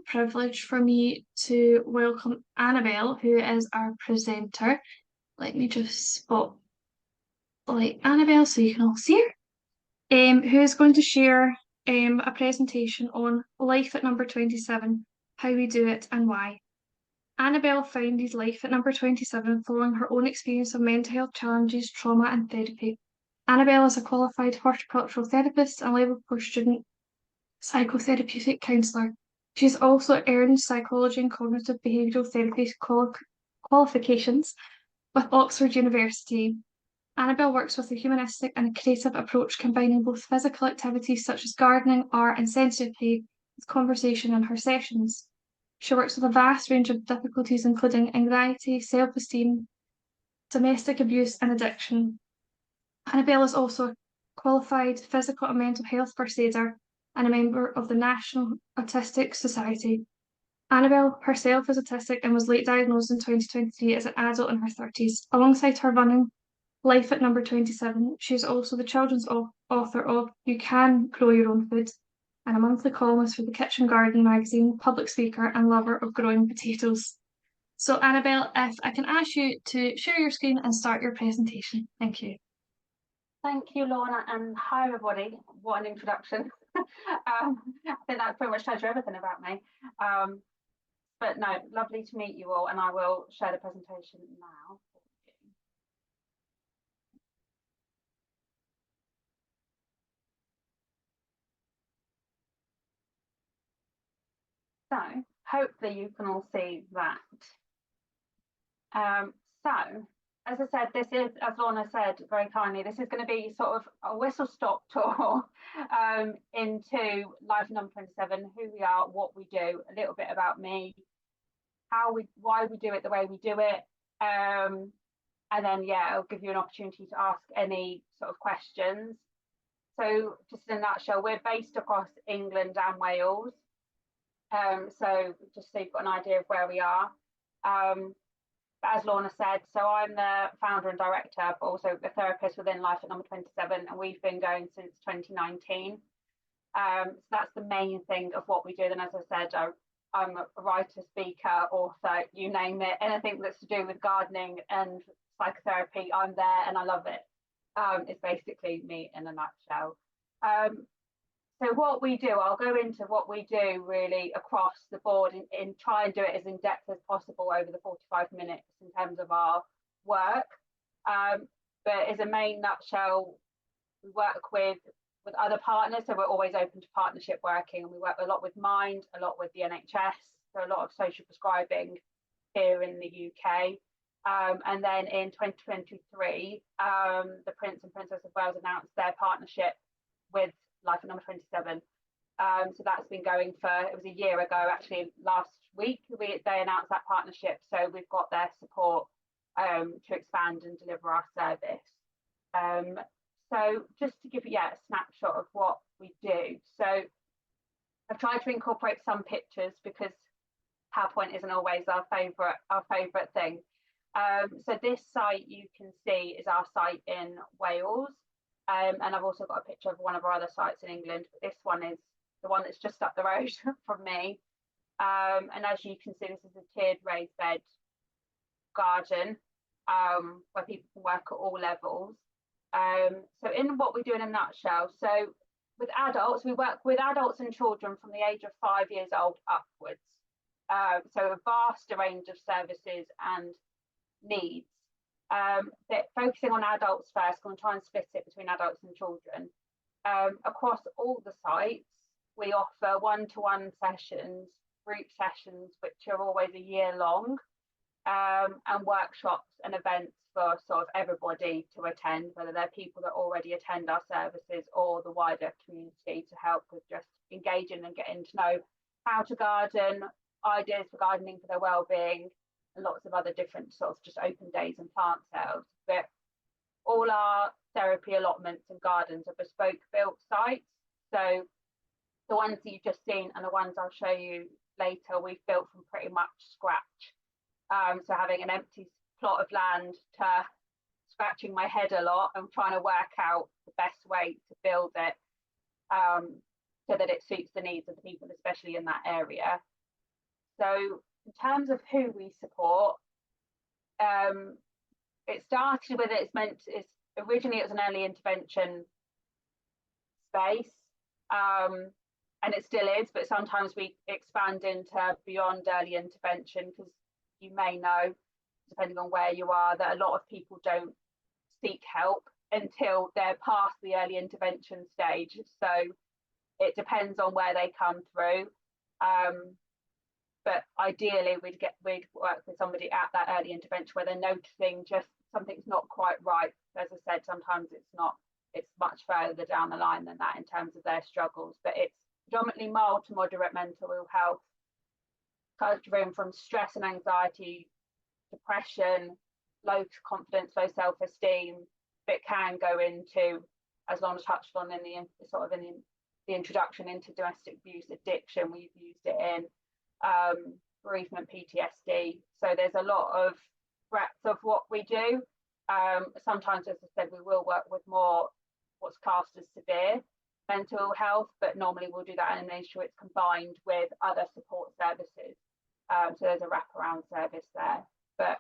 privilege for me to welcome Annabelle, who is our presenter. Let me just spotlight Annabelle so you can all see her, who is going to share a presentation on life at number 27, how we do it and why. Annabelle founded Life at number 27 following her own experience of mental health challenges, trauma, and therapy. Annabelle is a qualified horticultural therapist and level 4 student psychotherapeutic counsellor. She has also earned psychology and cognitive behavioural therapy qualifications with Oxford University. Annabelle works with a humanistic and a creative approach, combining both physical activities such as gardening, art, and sensory play with conversation in her sessions. She works with a vast range of difficulties, including anxiety, self-esteem, domestic abuse, and addiction. Annabelle is also a qualified physical and mental health first aider and a member of the National Autistic Society. Annabelle herself is autistic and was late diagnosed in 2023 as an adult in her 30s. Alongside her running Life at number 27, she is also the children's author of You Can Grow Your Own Food and a monthly columnist for the Kitchen Garden magazine, public speaker and lover of growing potatoes. So Annabelle, if I can ask you to share your screen and start your presentation. Thank you. Thank you, Lorna, and hi everybody. What an introduction. I think that pretty much tells you everything about me. But no, lovely to meet you all, and I will share the presentation now. So hopefully you can all see that. So as I said, this is, as Lorna said very kindly, this is going to be sort of a whistle-stop tour into Life at number 27, who we are, what we do, a little bit about me, why we do it the way we do it, and then I'll give you an opportunity to ask any sort of questions. So just in a nutshell, we're based across England and Wales. So just so you've got an idea of where we are. But as Lorna said, so I'm the founder and director, but also the therapist within Life at number 27, and we've been going since 2019. So that's the main thing of what we do. And as I said, I'm a writer, speaker, author, you name it, anything that's to do with gardening and psychotherapy, I'm there and I love it. It's basically me in a nutshell. So what we do, I'll go into what we do really across the board and try and do it as in depth as possible over the 45 minutes in terms of our work. But as a main nutshell, we work with other partners, so we're always open to partnership working, and we work a lot with Mind, a lot with the NHS, so a lot of social prescribing here in the UK. And then in 2023, the Prince and Princess of Wales announced their partnership with Life at number 27. So that's been going for, it was a year ago actually, last week they announced that partnership, so we've got their support to expand and deliver our service. So just to give you a snapshot of what we do. So I've tried to incorporate some pictures because PowerPoint isn't always our favourite thing. So this site you can see is our site in Wales. And I've also got a picture of one of our other sites in England, but this one is the one that's just up the road from me. And as you can see, this is a tiered raised bed garden where people can work at all levels. So in what we do in a nutshell, so with adults, we work with adults and children from the age of 5 years old upwards. So a vast range of services and needs. But focusing on adults first, going to try and split it between adults and children. Across all the sites, we offer one-to-one sessions, group sessions, which are always a year long, and workshops and events for sort of everybody to attend, whether they're people that already attend our services or the wider community, to help with just engaging and getting to know how to garden, ideas for gardening for their well-being, and lots of other different sort of just open days and plant sales. But all our therapy allotments and gardens are bespoke built sites. So the ones that you've just seen and the ones I'll show you later, we've built from pretty much scratch. So having an empty plot of land to scratching my head a lot and trying to work out the best way to build it so that it suits the needs of the people, especially in that area. So in terms of who we support, it started with it's originally it was an early intervention space, and it still is, but sometimes we expand into beyond early intervention, because you may know, depending on where you are, that a lot of people don't seek help until they're past the early intervention stage. So it depends on where they come through. But ideally we'd work with somebody at that early intervention where they're noticing just something's not quite right. As I said, sometimes it's much further down the line than that in terms of their struggles, but it's predominantly mild to moderate mental ill health, covering from stress and anxiety, depression, low confidence, low self-esteem. It can go into, as Lorna touched on in the introduction, into domestic abuse, addiction. We've used it in bereavement, PTSD. So there's a lot of breadth of what we do. Sometimes, as I said, we will work with more what's classed as severe mental health, but normally we'll do that and make sure it's combined with other support services. So there's a wraparound service there. But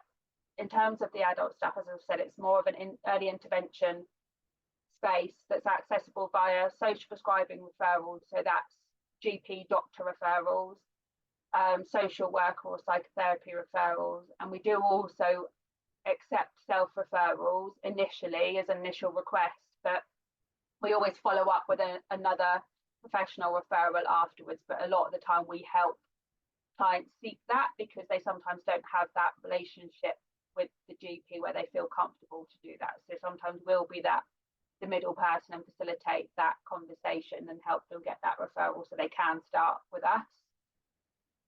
in terms of the adult stuff, as I've said, it's more of an early intervention space that's accessible via social prescribing referrals. So that's GP doctor referrals, social worker or psychotherapy referrals. And we do also accept self-referrals initially as an initial request, but we always follow up with another professional referral afterwards. But a lot of the time we help clients seek that because they sometimes don't have that relationship with the GP where they feel comfortable to do that. So sometimes we'll be the middle person and facilitate that conversation and help them get that referral so they can start with us.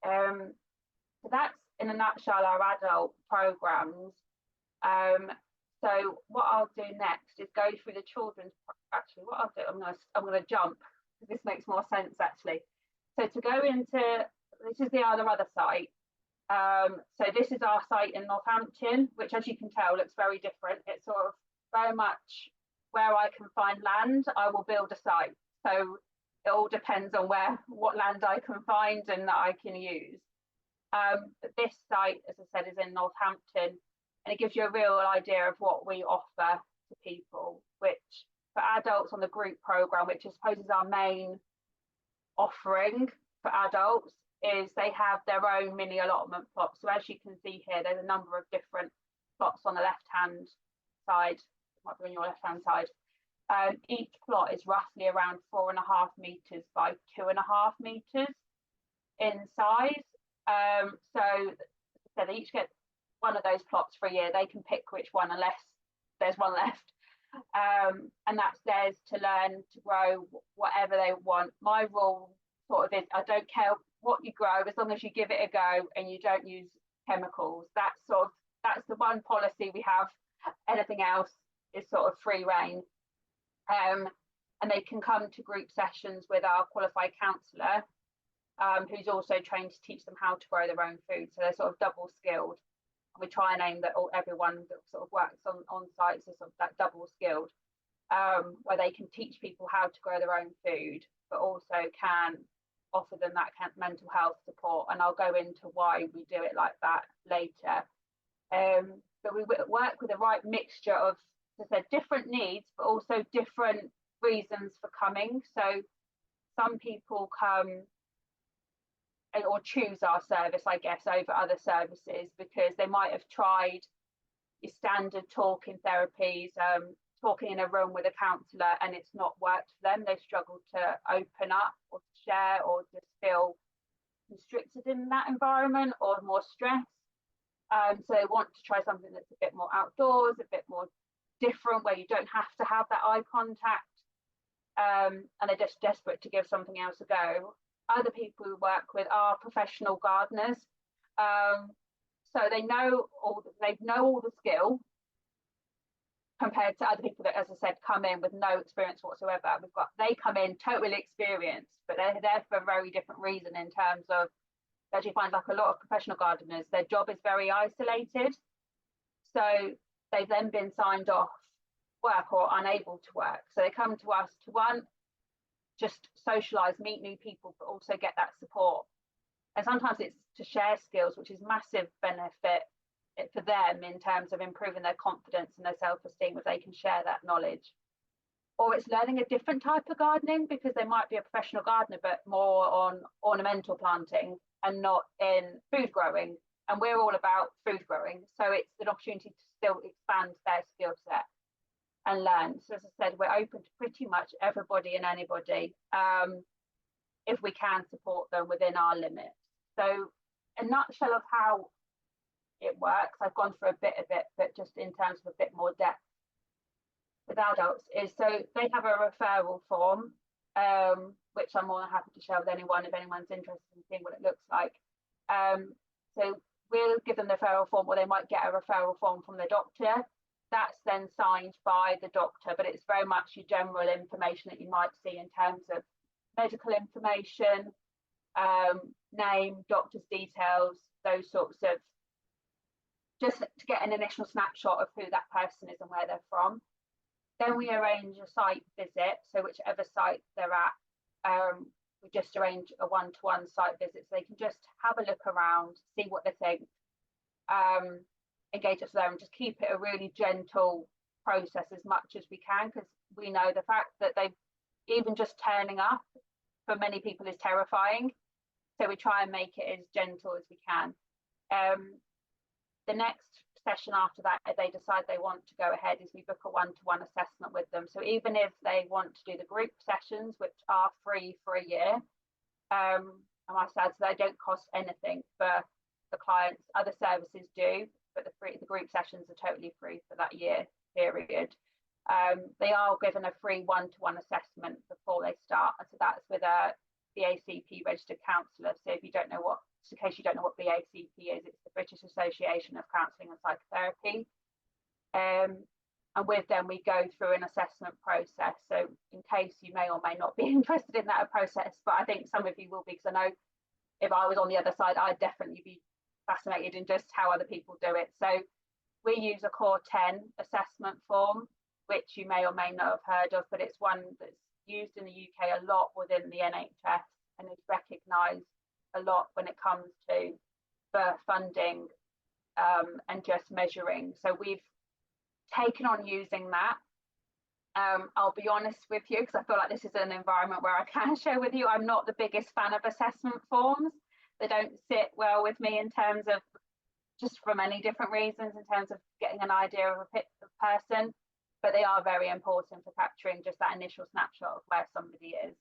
So that's in a nutshell our adult programs. So what I'll do next is go through the children's. Actually, what I'll do, I'm gonna jump because this makes more sense actually. So to go into, this is the other site. So this is our site in Northampton, which, as you can tell, looks very different. It's sort of very much where I can find land, I will build a site. So it all depends on what land I can find and that I can use. But this site, as I said, is in Northampton, and it gives you a real idea of what we offer to people, which for adults on the group program, which I suppose is our main offering for adults, is they have their own mini allotment plots. So as you can see here, there's a number of different plots on the left-hand side, might be on your left-hand side. Each plot is roughly around 4.5 meters by 2.5 meters in size. So they each get one of those plots for a year. They can pick which one unless there's one left. And that's theirs to learn to grow whatever they want. My rule sort of is, I don't care what you grow as long as you give it a go and you don't use chemicals. That's the one policy we have. Anything else is sort of free reign. And they can come to group sessions with our qualified counsellor, who's also trained to teach them how to grow their own food. So they're sort of double skilled. We try and aim that everyone that sort of works on sites is sort of that double skilled, where they can teach people how to grow their own food, but also can offer them that mental health support. And I'll go into why we do it like that later. But we work with the right mixture of, as I said, different needs, but also different reasons for coming. So some people come or choose our service, I guess, over other services because they might have tried your standard talking therapies, talking in a room with a counsellor, and it's not worked for them. They struggle to open up or to share, or just feel constricted in that environment or more stress. So they want to try something that's a bit more outdoors, a bit more different, where you don't have to have that eye contact, and they're just desperate to give something else a go. Other people who work with are professional gardeners, so they know all the skill compared to other people that, as I said, come in with no experience whatsoever. They come in totally experienced, but they're there for a very different reason. In terms of, as you find, like a lot of professional gardeners, their job is very isolated, so they've then been signed off work or unable to work. So they come to us to just socialize, meet new people, but also get that support And sometimes it's to share skills, which is massive benefit for them in terms of improving their confidence and their self-esteem if they can share that knowledge. Or it's learning a different type of gardening, because they might be a professional gardener but more on ornamental planting and not in food growing, and we're all about food growing, so it's an opportunity to still expand their skill set and learn. So as I said, we're open to pretty much everybody and anybody, if we can support them within our limits. So a nutshell of how it works, I've gone through a bit of it, but just in terms of a bit more depth with adults, is so they have a referral form, which I'm more than happy to share with anyone if anyone's interested in seeing what it looks like. So we'll give them the referral form, or they might get a referral form from the doctor. That's then signed by the doctor, but it's very much your general information that you might see in terms of medical information, name, doctor's details, those sorts of, just to get an initial snapshot of who that person is and where they're from. Then we arrange a site visit, so whichever site they're at, we just arrange a one-to-one site visit so they can just have a look around, see what they think, engage us there, and just keep it a really gentle process as much as we can, because we know the fact that they, even just turning up for many people is terrifying, so we try and make it as gentle as we can. The next session after that, if they decide they want to go ahead, is we book a one-to-one assessment with them. So even if they want to do the group sessions, which are free for a year, and I said, so they don't cost anything for the clients. Other services do, but the group sessions are totally free for that year period. They are given a free one-to-one assessment before they start, so that's with a BACP registered counsellor. So if you don't know what, in case you don't know what BACP is, it's the British Association of Counselling and Psychotherapy. And with them, we go through an assessment process. So in case you may or may not be interested in that process, but I think some of you will be, because I know if I was on the other side, I'd definitely be fascinated in just how other people do it. So we use a Core 10 assessment form, which you may or may not have heard of, but it's one that's used in the UK a lot within the NHS and is recognised a lot when it comes to birth funding, and just measuring. So we've taken on using that. I'll be honest with you, because I feel like this is an environment where I can share with you, I'm not the biggest fan of assessment forms. They don't sit well with me in terms of, just for many different reasons, in terms of getting an idea of a person, but they are very important for capturing just that initial snapshot of where somebody is,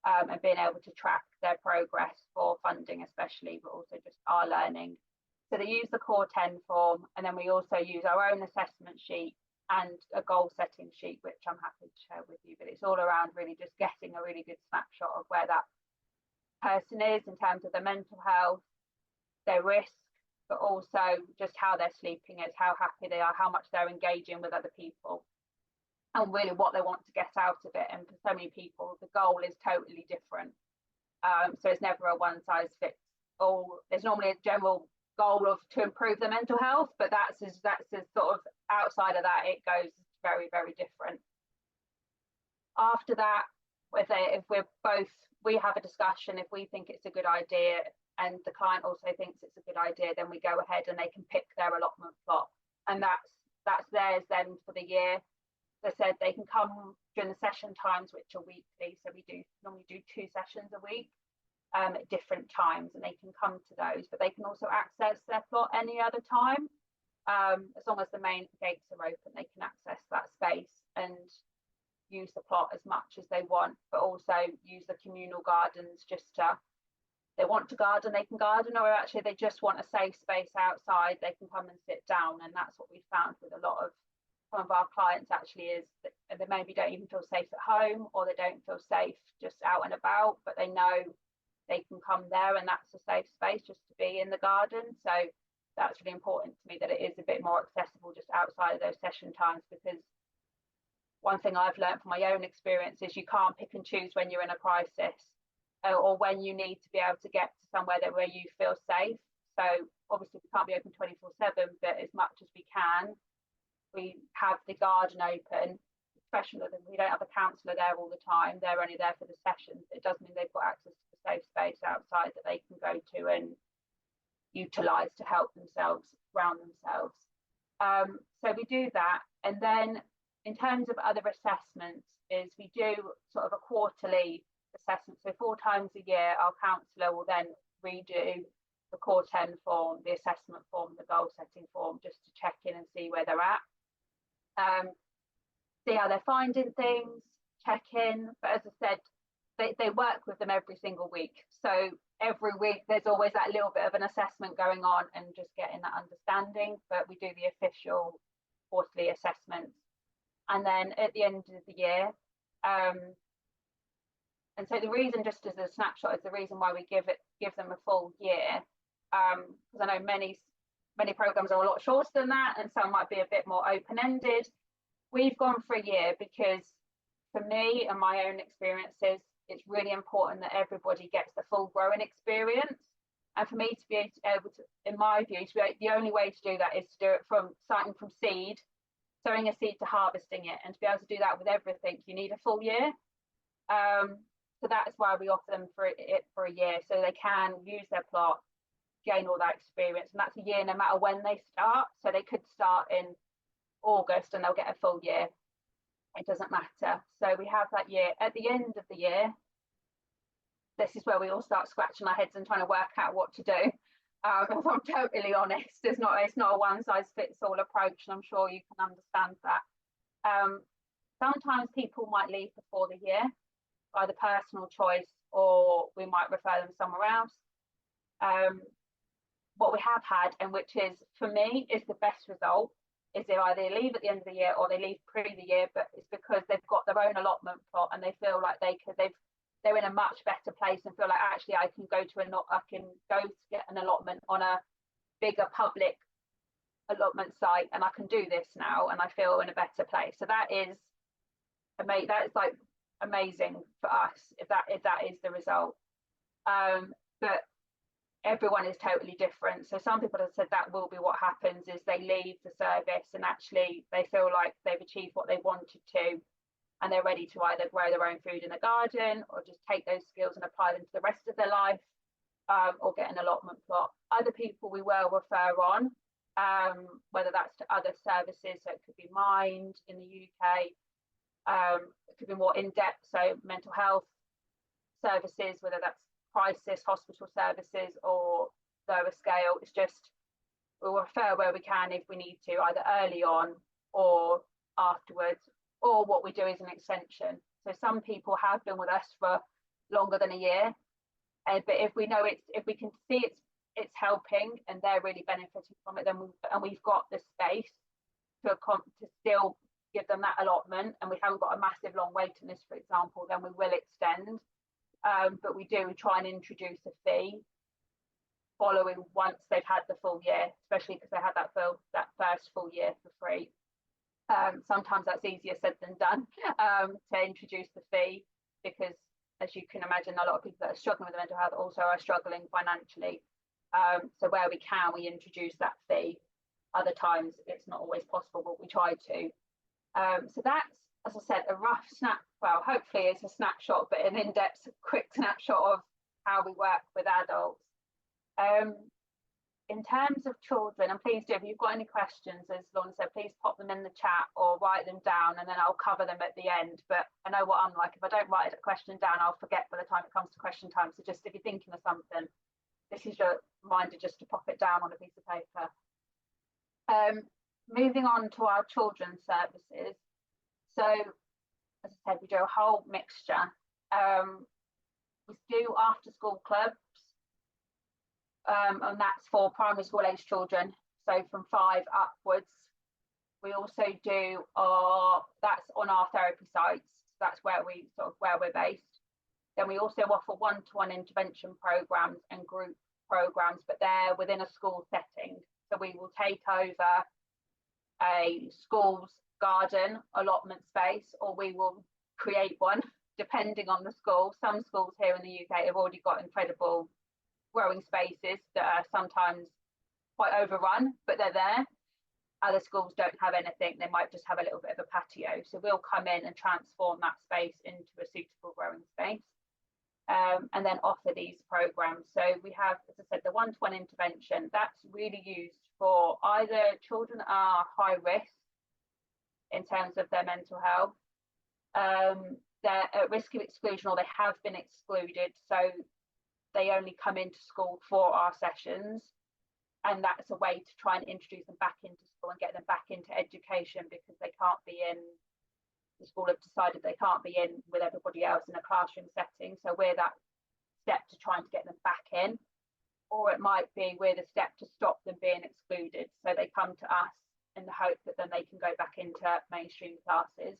and being able to track their progress for funding especially, but also just our learning. So they use the Core 10 form, and then we also use our own assessment sheet and a goal setting sheet, which I'm happy to share with you, but it's all around really just getting a really good snapshot of where that person is in terms of their mental health, their risk, but also just how they're sleeping is, how happy they are, how much they're engaging with other people, and really what they want to get out of it. And for so many people, the goal is totally different. So it's never a one size fits all. There's normally a general goal of to improve their mental health, but that's as sort of outside of that, it goes very, very different. After that, if we're both, we have a discussion, if we think it's a good idea and the client also thinks it's a good idea, then we go ahead and they can pick their allotment plot, and that's theirs then for the year. As I said, they can come during the session times, which are weekly, so we normally do 2 sessions a week, at different times, and they can come to those, but they can also access their plot any other time, as long as the main gates are open. They can access that space and use the plot as much as they want, but also use the communal gardens. Just to, they want to garden, they can garden, or actually they just want a safe space outside, they can come and sit down. And that's what we found with a lot of some of our clients actually, is that they maybe don't even feel safe at home, or they don't feel safe just out and about, but they know they can come there and that's a safe space just to be in the garden. So that's really important to me, that it is a bit more accessible just outside of those session times, because one thing I've learned from my own experience is you can't pick and choose when you're in a crisis, or when you need to be able to get to somewhere where you feel safe. So obviously we can't be open 24/7, but as much as we can, we have the garden open. Especially we don't have a counsellor there all the time, they're only there for the sessions. It does mean they've got access to the safe space outside that they can go to and utilize to help themselves, ground themselves. So we do that. And then in terms of other assessments is we do sort of a quarterly assessment. So 4 times a year, our counsellor will then redo the core 10 form, the assessment form, the goal setting form, just to check in and see where they're at. See how they're finding things, check in. But as I said, they work with them every single week. So every week there's always that little bit of an assessment going on and just getting that understanding. But we do the official quarterly assessments. And then at the end of the year, and so the reason, just as a snapshot, is the reason why we give them a full year, because I know many programs are a lot shorter than that, and some might be a bit more open-ended. We've gone for a year because, for me and my own experiences, it's really important that everybody gets the full growing experience. And for me to be able to, in my view, the only way to do that is to do it from starting from seed, sowing a seed to harvesting it, and to be able to do that with everything, you need a full year. So that's why we offer them for a year, so they can use their plot, gain all that experience, and that's a year no matter when they start. So they could start in August and they'll get a full year. It doesn't matter. So we have that year. At the end of the year, this is where we all start scratching our heads and trying to work out what to do. If I'm totally honest, it's not a one size fits all approach, and I'm sure you can understand that. Sometimes people might leave before the year, either personal choice, or we might refer them somewhere else. What we have had, and which is, for me, is the best result, is they either leave at the end of the year or they leave pre the year, but it's because they've got their own allotment plot and they feel like they're in a much better place and feel like, actually, I can go to get an allotment on a bigger public allotment site, and I can do this now, and I feel in a better place. So that is amazing. That is like amazing for us if that is the result. But everyone is totally different. So some people have said that will be what happens, is they leave the service and actually they feel like they've achieved what they wanted to, and they're ready to either grow their own food in the garden or just take those skills and apply them to the rest of their life, or get an allotment plot. Other people we will refer on, whether that's to other services. So it could be Mind in the UK, it could be more in-depth, so mental health services, whether that's crisis hospital services or lower scale. It's just, we'll refer where we can if we need to, either early on or afterwards, or what we do is an extension. So some people have been with us for longer than a year, but if we can see it's helping and they're really benefiting from it, then we've got the space to still give them that allotment, and we haven't got a massive long waiting list, for example, then we will extend. But we do try and introduce a fee following once they've had the full year, especially because they had that first full year for free. Sometimes that's easier said than done, to introduce the fee, because as you can imagine, a lot of people that are struggling with mental health also are struggling financially. So where we can, we introduce that fee. Other times it's not always possible, but we try to. So that's, as I said, a rough hopefully it's a snapshot, but an in-depth, quick snapshot of how we work with adults. In terms of children, and please do, if you've got any questions, as Lorna said, please pop them in the chat or write them down, and then I'll cover them at the end. But I know what I'm like, if I don't write a question down, I'll forget by the time it comes to question time. So just if you're thinking of something, this is your reminder just to pop it down on a piece of paper. Moving on to our children's services. So, as I said, we do a whole mixture. We do after school clubs, and that's for primary school age children, so from 5 upwards. We also do that's on our therapy sites. That's where we're based. Then we also offer one-to-one intervention programs and group programs, but they're within a school setting. So we will take over a school's garden allotment space, or we will create one depending on the school. Some schools here in the UK have already got incredible growing spaces that are sometimes quite overrun, but they're there. Other schools don't have anything, they might just have a little bit of a patio. So we'll come in and transform that space into a suitable growing space. and then offer these programs. So we have, as I said, the one-to-one intervention. That's really used for either children are high risk in terms of their mental health, they're at risk of exclusion or they have been excluded, so they only come into school for our sessions, and that's a way to try and introduce them back into school and get them back into education, because they can't be in, the school have decided they can't be in with everybody else in a classroom setting, so we're that step to trying to get them back in. Or it might be we're the step to stop them being excluded, so they come to us in the hope that then they can go back into mainstream classes.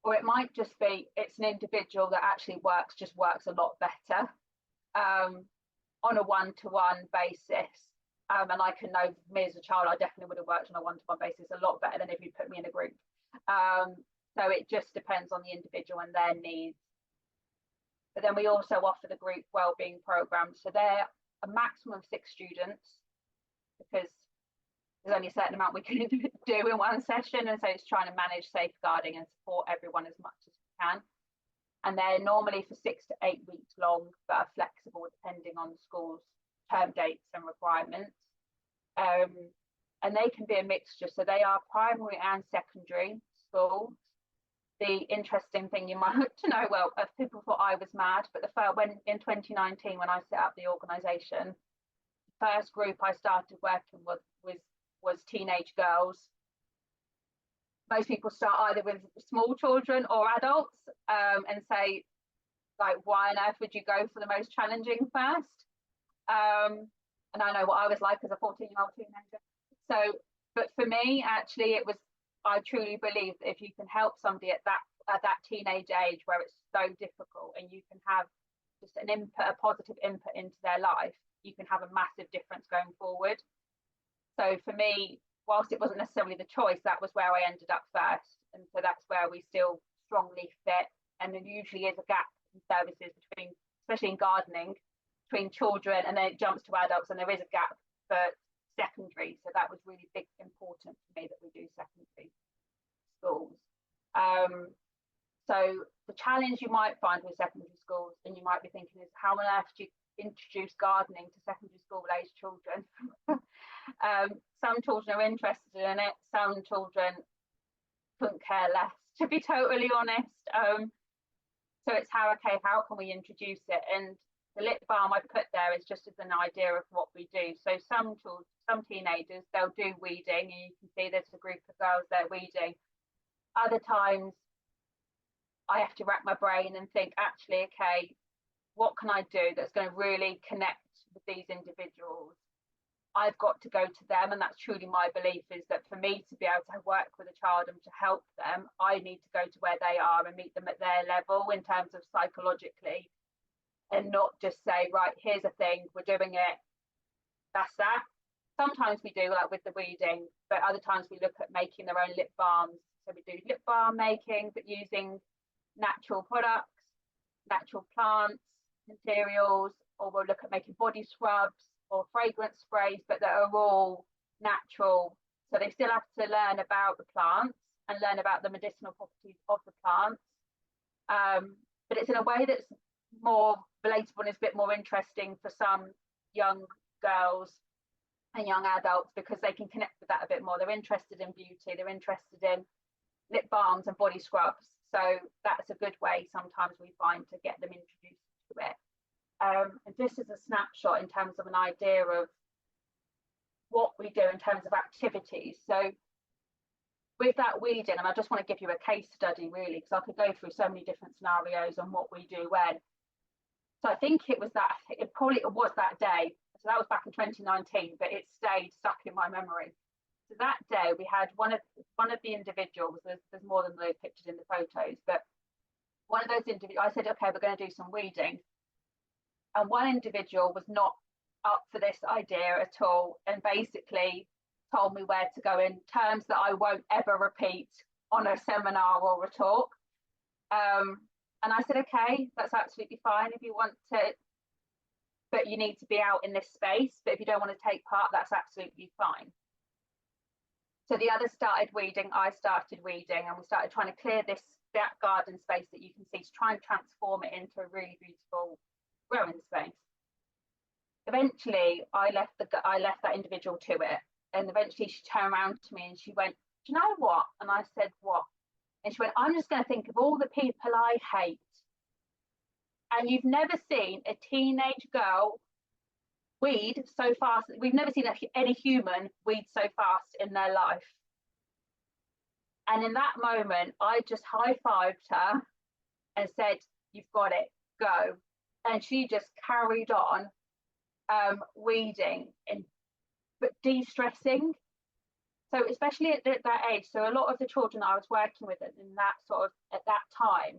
Or it might just be it's an individual that actually works a lot better on a one-to-one basis. And I can know me as a child, I definitely would have worked on a one-to-one basis a lot better than if you put me in a group. So it just depends on the individual and their needs. But then we also offer the group wellbeing programs. So they're a maximum of 6 students, because there's only a certain amount we can do in one session. And so it's trying to manage safeguarding and support everyone as much as we can. And they're normally for 6 to 8 weeks long, but are flexible depending on the school's term dates and requirements. And they can be a mixture. So they are primary and secondary schools. The interesting thing you might to know, well, people thought I was mad, but when in 2019, when I set up the organisation, the first group I started working with was teenage girls. Most people start either with small children or adults, and say, like, why on earth would you go for the most challenging first? And I know what I was like as a 14-year-old teenager. So, but for me, actually, I truly believe that if you can help somebody at that teenage age where it's so difficult, and you can have just a positive input into their life, you can have a massive difference going forward. So for me, whilst it wasn't necessarily the choice, that was where I ended up first. And so that's where we still strongly fit. And there usually is a gap in services between, especially in gardening, between children, and then it jumps to adults, and there is a gap for secondary. So that was really important to me that we do secondary schools. So the challenge you might find with secondary schools, and you might be thinking, is how on earth do you introduce gardening to secondary school age children? Some children are interested in it, some children couldn't care less, to be totally honest. So it's how can we introduce it? And the lip balm I put there is just as an idea of what we do. So some teenagers, they'll do weeding, and you can see there's a group of girls there weeding. Other times I have to rack my brain and think, actually, okay, what can I do that's going to really connect with these individuals? I've got to go to them, and that's truly my belief, is that for me to be able to work with a child and to help them, I need to go to where they are and meet them at their level in terms of psychologically, and not just say, right, here's a thing, we're doing it, that's that. Sometimes we do, like with the weeding, but other times we look at making their own lip balms. So we do lip balm making, but using natural products, natural plants, materials, or we'll look at making body scrubs or fragrance sprays, but that are all natural. So they still have to learn about the plants and learn about the medicinal properties of the plants, but it's in a way that's more relatable and is a bit more interesting for some young girls and young adults, because they can connect with that a bit more. They're interested in beauty, they're interested in lip balms and body scrubs. So that's a good way sometimes we find to get them introduced to it. And just as a snapshot in terms of an idea of what we do in terms of activities. So with that weeding, and I just want to give you a case study really, because I could go through so many different scenarios on what we do when. So I think it was that day. So that was back in 2019, but it stayed stuck in my memory. So that day we had one of the individuals, there's more than those pictures in the photos, but one of those individuals, I said, okay, we're going to do some weeding. And one individual was not up for this idea at all, and basically told me where to go in terms that I won't ever repeat on a seminar or a talk. And I said, okay, that's absolutely fine if you want to, but you need to be out in this space. But if you don't want to take part, that's absolutely fine. So the others started weeding, I started weeding, and we started trying to clear that garden space that you can see to try and transform it into a really beautiful growing space. Eventually, I left that individual to it, and eventually she turned around to me and she went, "Do you know what?" And I said, "What?" And she went, "I'm just going to think of all the people I hate." And you've never seen a teenage girl weed so fast. We've never seen any human weed so fast in their life. And in that moment, I just high-fived her and said, "You've got it, go." And she just carried on weeding but de-stressing. So especially at that age, so a lot of the children I was working with in that sort of at that time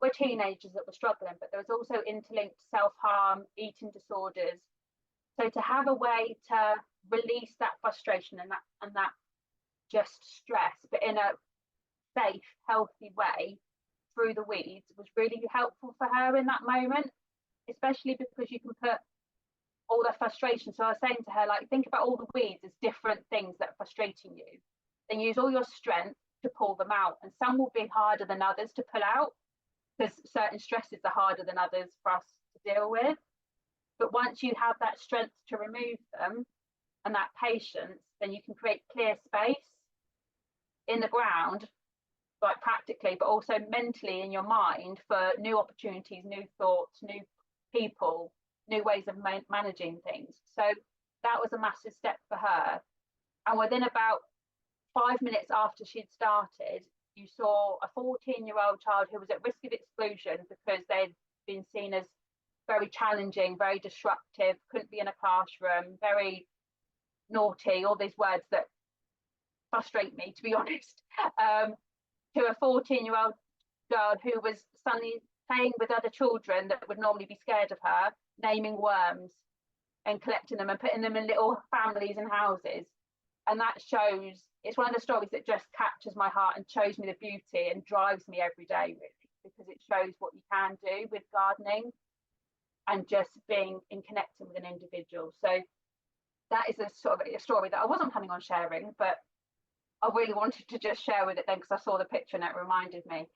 were teenagers that were struggling, but there was also interlinked self-harm, eating disorders. So to have a way to release that frustration and that just stress, but in a safe, healthy way through the weeds was really helpful for her in that moment, especially because you can put all the frustration. So I was saying to her, like, think about all the weeds as different things that are frustrating you. Then use all your strength to pull them out. And some will be harder than others to pull out because certain stresses are harder than others for us to deal with. But once you have that strength to remove them and that patience, then you can create clear space in the ground, like practically, but also mentally in your mind for new opportunities, new thoughts, new people, new ways of managing things. So that was a massive step for her. And within about 5 minutes after she'd started, you saw a 14-year-old child who was at risk of exclusion because they'd been seen as very challenging, very disruptive, couldn't be in a classroom, very naughty, all these words that frustrate me, to be honest, to a 14-year-old girl who was suddenly playing with other children that would normally be scared of her, naming worms and collecting them and putting them in little families and houses. And that shows, it's one of the stories that just captures my heart and shows me the beauty and drives me every day, really, because it shows what you can do with gardening and just being in connecting with an individual. So that is a sort of a story that I wasn't planning on sharing, but I really wanted to just share with it then because I saw the picture and it reminded me.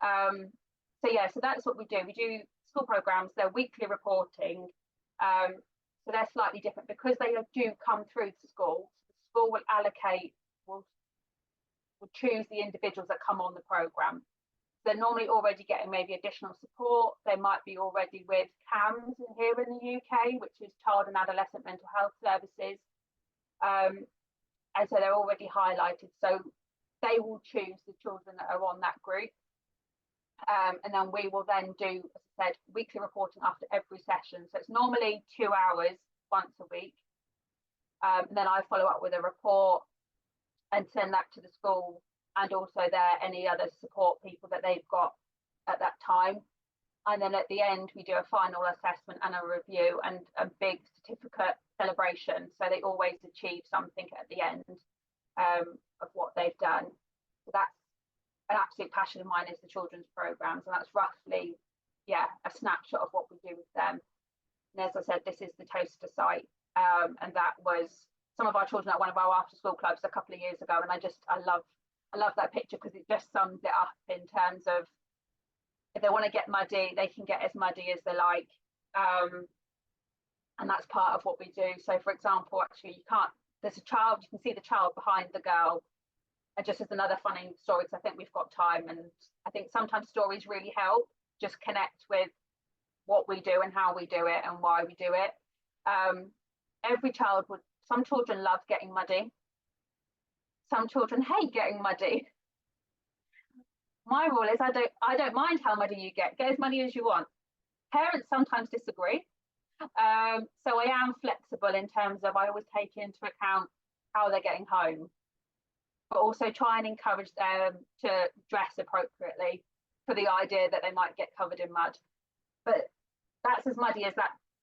So yeah, so that's what we do. We do school programs, they're weekly reporting. So they're slightly different because they do come through to school. The school will allocate, will choose the individuals that come on the program. They're normally already getting maybe additional support. They might be already with CAMS here in the UK, which is Child and Adolescent Mental Health Services. And so they're already highlighted. So they will choose the children that are on that group. And then we will then do, as I said, weekly reporting after every session. So it's normally 2 hours once a week. And then I follow up with a report and send that to the school and also any other support people that they've got at that time. And then at the end, we do a final assessment and a review and a big certificate celebration. So they always achieve something at the end of what they've done. So that's an absolute passion of mine, is the children's programs. And that's roughly, a snapshot of what we do with them. And as I said, this is the toaster site. And that was some of our children at one of our after school clubs a couple of years ago. And I love that picture because it just sums it up in terms of, if they want to get muddy, they can get as muddy as they like. And that's part of what we do. So for example, actually there's a child, you can see the child behind the girl. And just as another funny story, because I think we've got time, and I think sometimes stories really help just connect with what we do and how we do it and why we do it. Some children love getting muddy. Some children hate getting muddy. My rule is I don't mind how muddy you get as muddy as you want. Parents sometimes disagree. So I am flexible in terms of, I always take into account how they're getting home, but also try and encourage them to dress appropriately for the idea that they might get covered in mud. But that's as muddy as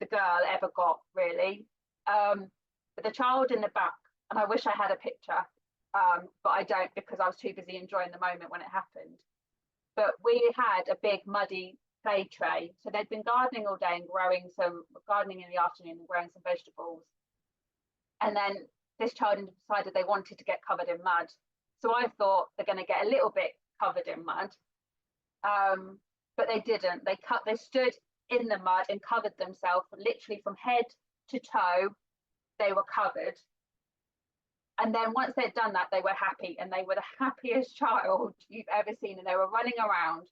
the girl ever got, really. But the child in the back, and I wish I had a picture, but I don't because I was too busy enjoying the moment when it happened. But we had a big muddy play tray. So they'd been gardening all day and gardening in the afternoon and growing some vegetables. And then this child decided they wanted to get covered in mud. So I thought they're going to get a little bit covered in mud, but they didn't. They stood in the mud and covered themselves literally from head to toe. They were covered. And then once they'd done that, they were happy, and they were the happiest child you've ever seen. And they were running around.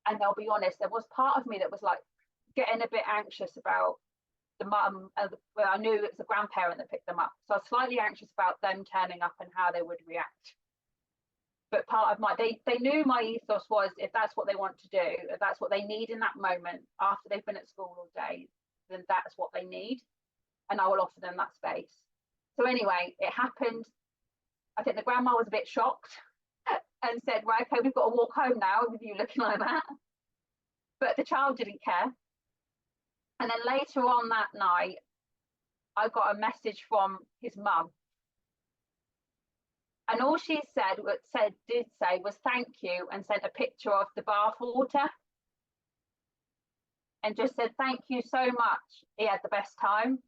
And they'll be honest, there was part of me that was like getting a bit anxious about the mum. Well, I knew it was a grandparent that picked them up, so I was slightly anxious about them turning up and how they would react. But part of they knew my ethos was, if that's what they want to do, if that's what they need in that moment after they've been at school all day, then that's what they need, and I will offer them that space. So anyway, it happened. I think the grandma was a bit shocked and said, right, okay, we've got to walk home now with you looking like that. But the child didn't care. And then later on that night, I got a message from his mum. And all she did say was thank you, and sent a picture of the bath water. And just said, thank you so much. He had the best time.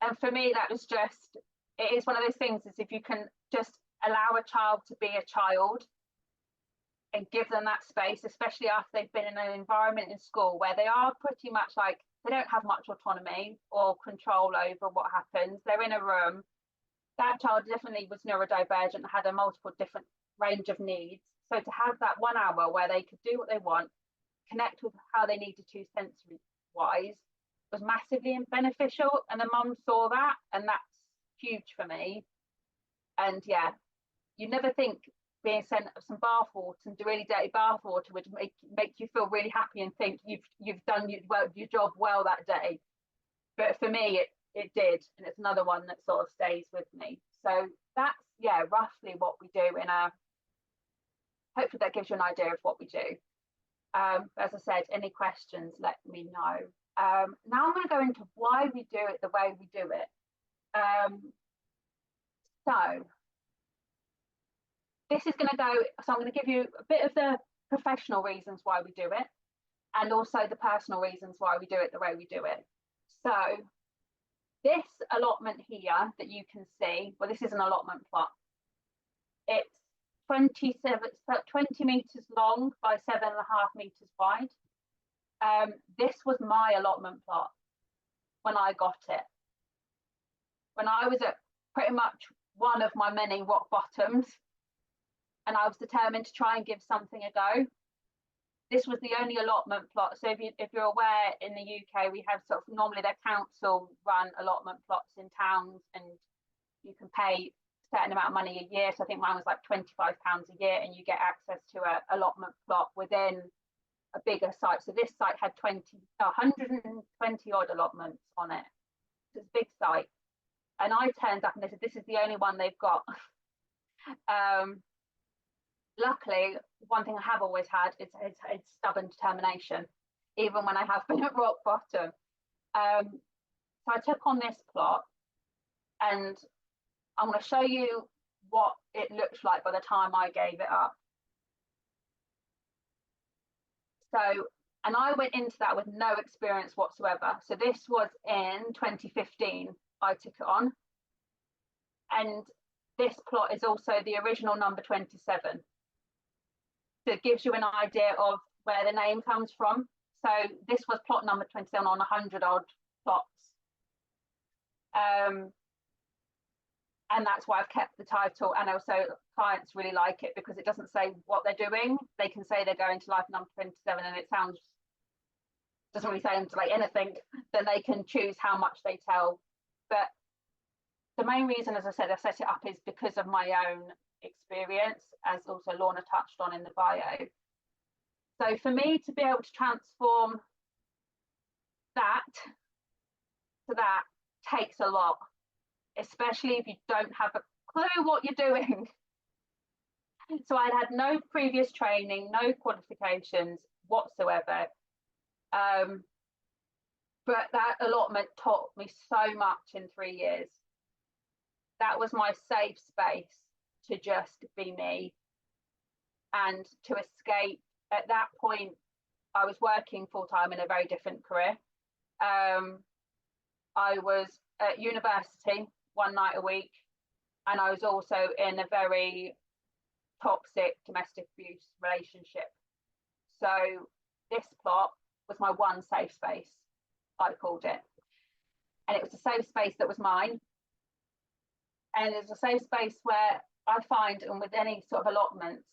And for me, that was just, it is one of those things, is if you can just allow a child to be a child and give them that space, especially after they've been in an environment in school where they are pretty much like, they don't have much autonomy or control over what happens. They're in a room. That child definitely was neurodivergent, had a multiple different range of needs. So to have that 1 hour where they could do what they want, connect with how they needed to sensory wise, was massively beneficial. And the mum saw that, and that's huge for me. And yeah, you never think being sent some bath water, some really dirty bath water, would make you feel really happy and think you've done your job well that day. But for me, it did, and it's another one that sort of stays with me. So that's, yeah, roughly what we do in our. Hopefully that gives you an idea of what we do. As I said, any questions, let me know. Now I'm going to go into why we do it the way we do it. So this is going to go, so I'm going to give you a bit of the professional reasons why we do it, and also the personal reasons why we do it the way we do it. So this allotment here that you can see, well, this is an allotment plot. It's 20 meters long by 7.5 meters wide. This was my allotment plot when I got it. When I was at pretty much one of my many rock bottoms, and I was determined to try and give something a go. This was the only allotment plot. So if you're aware, in the UK, we have sort of, normally they're council run allotment plots in towns, and you can pay a certain amount of money a year. So I think mine was like £25 a year, and you get access to an allotment plot within a bigger site. So this site had 120 odd allotments on it. So it's a big site. And I turned up and they said, this is the only one they've got. Luckily, one thing I have always had is stubborn determination, even when I have been at rock bottom. So I took on this plot, and I'm going to show you what it looks like by the time I gave it up. So, and I went into that with no experience whatsoever. So this was in 2015, I took it on. And this plot is also the original number 27. So it gives you an idea of where the name comes from. So this was plot number 27 on 100 odd plots. And that's why I've kept the title. And also clients really like it because it doesn't say what they're doing. They can say they're going to life number 27 and it doesn't really sound like anything. Then they can choose how much they tell. But the main reason, as I said, I set it up is because of my own experience, as also Lorna touched on in the bio. So for me to be able to transform that to that takes a lot, especially if you don't have a clue what you're doing. So I'd had no previous training, no qualifications whatsoever. But that allotment taught me so much in 3 years. That was my safe space to just be me and to escape. At that point, I was working full-time in a very different career. I was at university 1 night a week, and I was also in a very toxic domestic abuse relationship. So this plot was my one safe space, I called it. And it was a safe space that was mine. And it's a safe space where I find, and with any sort of allotments,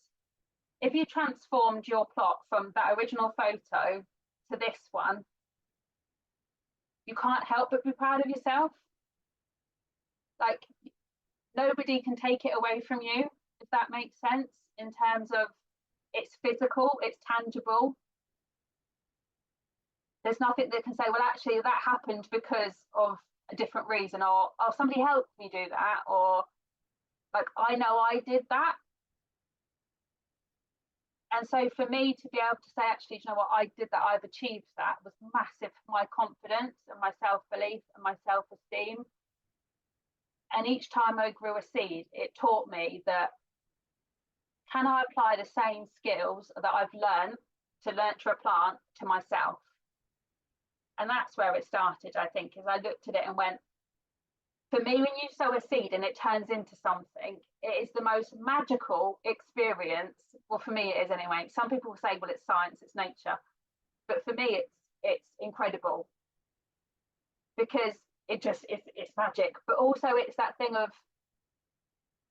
if you transformed your plot from that original photo to this one, you can't help but be proud of yourself. Like, nobody can take it away from you, if that makes sense, in terms of it's physical, it's tangible. There's nothing that can say, well, actually, that happened because of a different reason, or oh, somebody helped me do that, or like, I know I did that. And so for me to be able to say, actually, you know what, I did that, I've achieved that, was massive for my confidence and my self-belief and my self-esteem. And each time I grew a seed, it taught me that, can I apply the same skills that I've learned to nurture a plant to myself? And that's where it started, I think, as I looked at it and went, for me, when you sow a seed and it turns into something, it is the most magical experience. Well, for me, it is anyway. Some people will say, well, it's science, it's nature. But for me, it's incredible, because it just it's magic. But also it's that thing of,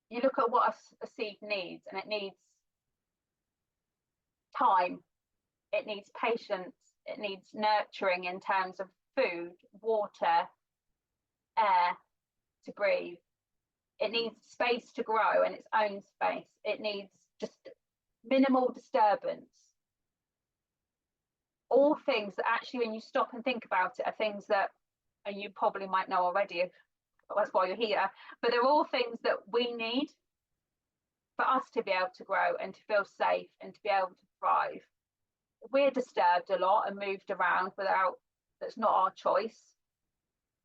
you look at what a seed needs, and it needs time, it needs patience, it needs nurturing in terms of food, water, air to breathe. It needs space to grow in its own space. It needs just minimal disturbance. All things that actually, when you stop and think about it, are things that, and you probably might know already, that's why you're here, but they're all things that we need for us to be able to grow and to feel safe and to be able to thrive. If we're disturbed a lot and moved around without, that's not our choice,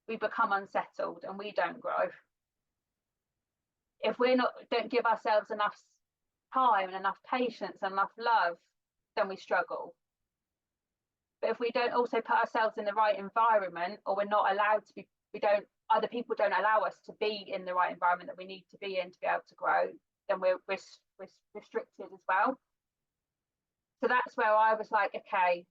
we become unsettled and we don't grow. If we're not, don't give ourselves enough time and enough patience and enough love, then we struggle. But if we don't also put ourselves in the right environment, or we're not allowed to be, other people don't allow us to be in the right environment that we need to be in to be able to grow, then we're restricted as well. So that's where I was like, okay,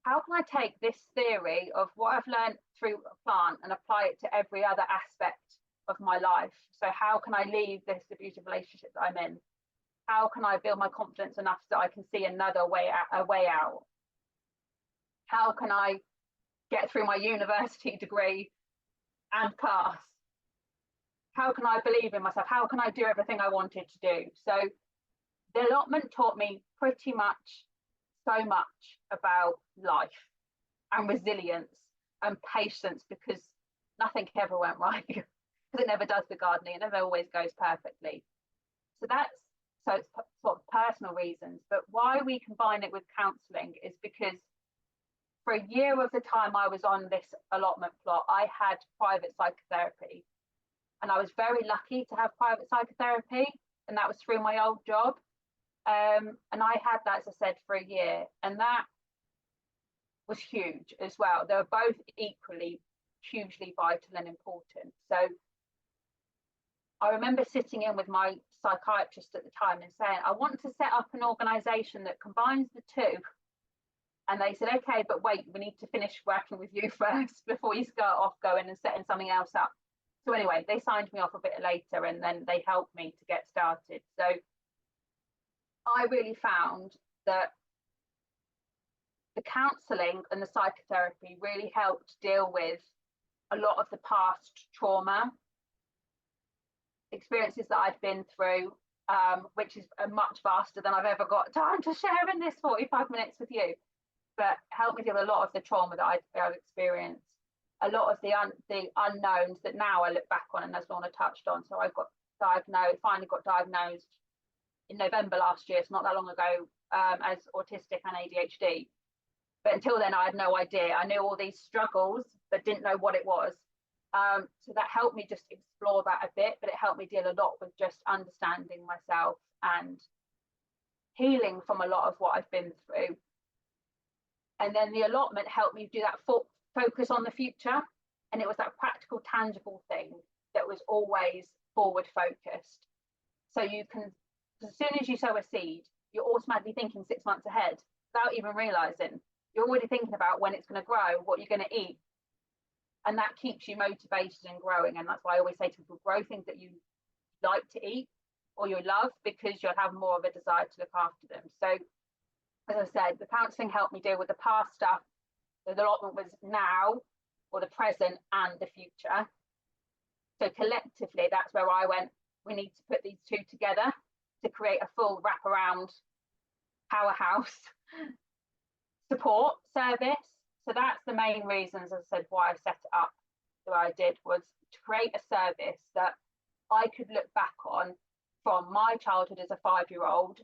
how can I take this theory of what I've learned through a plant and apply it to every other aspect of my life? So how can I leave this abusive relationship that I'm in? How can I build my confidence enough so I can see another way out? How can I get through my university degree and pass? How can I believe in myself? How can I do everything I wanted to do? So the allotment taught me pretty much so much about life and resilience and patience, because nothing ever went right, because it never does with gardening. It never always goes perfectly. So it's sort of personal reasons. But why we combine it with counselling is because for a year of the time I was on this allotment plot, I had private psychotherapy. And I was very lucky to have private psychotherapy, and that was through my old job. And I had that, as I said, for a year, and that was huge as well. They were both equally hugely vital and important. So I remember sitting in with my psychiatrist at the time and saying, I want to set up an organisation that combines the two. And they said, okay, but wait, we need to finish working with you first before you start off going and setting something else up. So anyway, they signed me off a bit later, and then they helped me to get started. So I really found that the counselling and the psychotherapy really helped deal with a lot of the past trauma experiences that I'd been through, which is much vaster than I've ever got time to share in this 45 minutes with you. But helped me deal with a lot of the trauma that I've experienced, a lot of the unknowns that now I look back on, and as Lorna touched on. So I got finally got diagnosed in November last year, it's not that long ago, as autistic and ADHD. But until then, I had no idea. I knew all these struggles, but didn't know what it was. So that helped me just explore that a bit, but it helped me deal a lot with just understanding myself and healing from a lot of what I've been through. And then the allotment helped me do that focus on the future. And it was that practical, tangible thing that was always forward focused. So you can, as soon as you sow a seed, you're automatically thinking 6 months ahead without even realizing. You're already thinking about when it's going to grow, what you're going to eat. And that keeps you motivated and growing. And that's why I always say to people, grow things that you like to eat or you love, because you'll have more of a desire to look after them. So, as I said, the counselling helped me deal with the past stuff. The allotment was now, or the present, and the future. So collectively, that's where I went, we need to put these two together to create a full wraparound powerhouse support service. So that's the main reasons, as I said, why I set it up the way I did, was to create a service that I could look back on from my childhood as a 5-year-old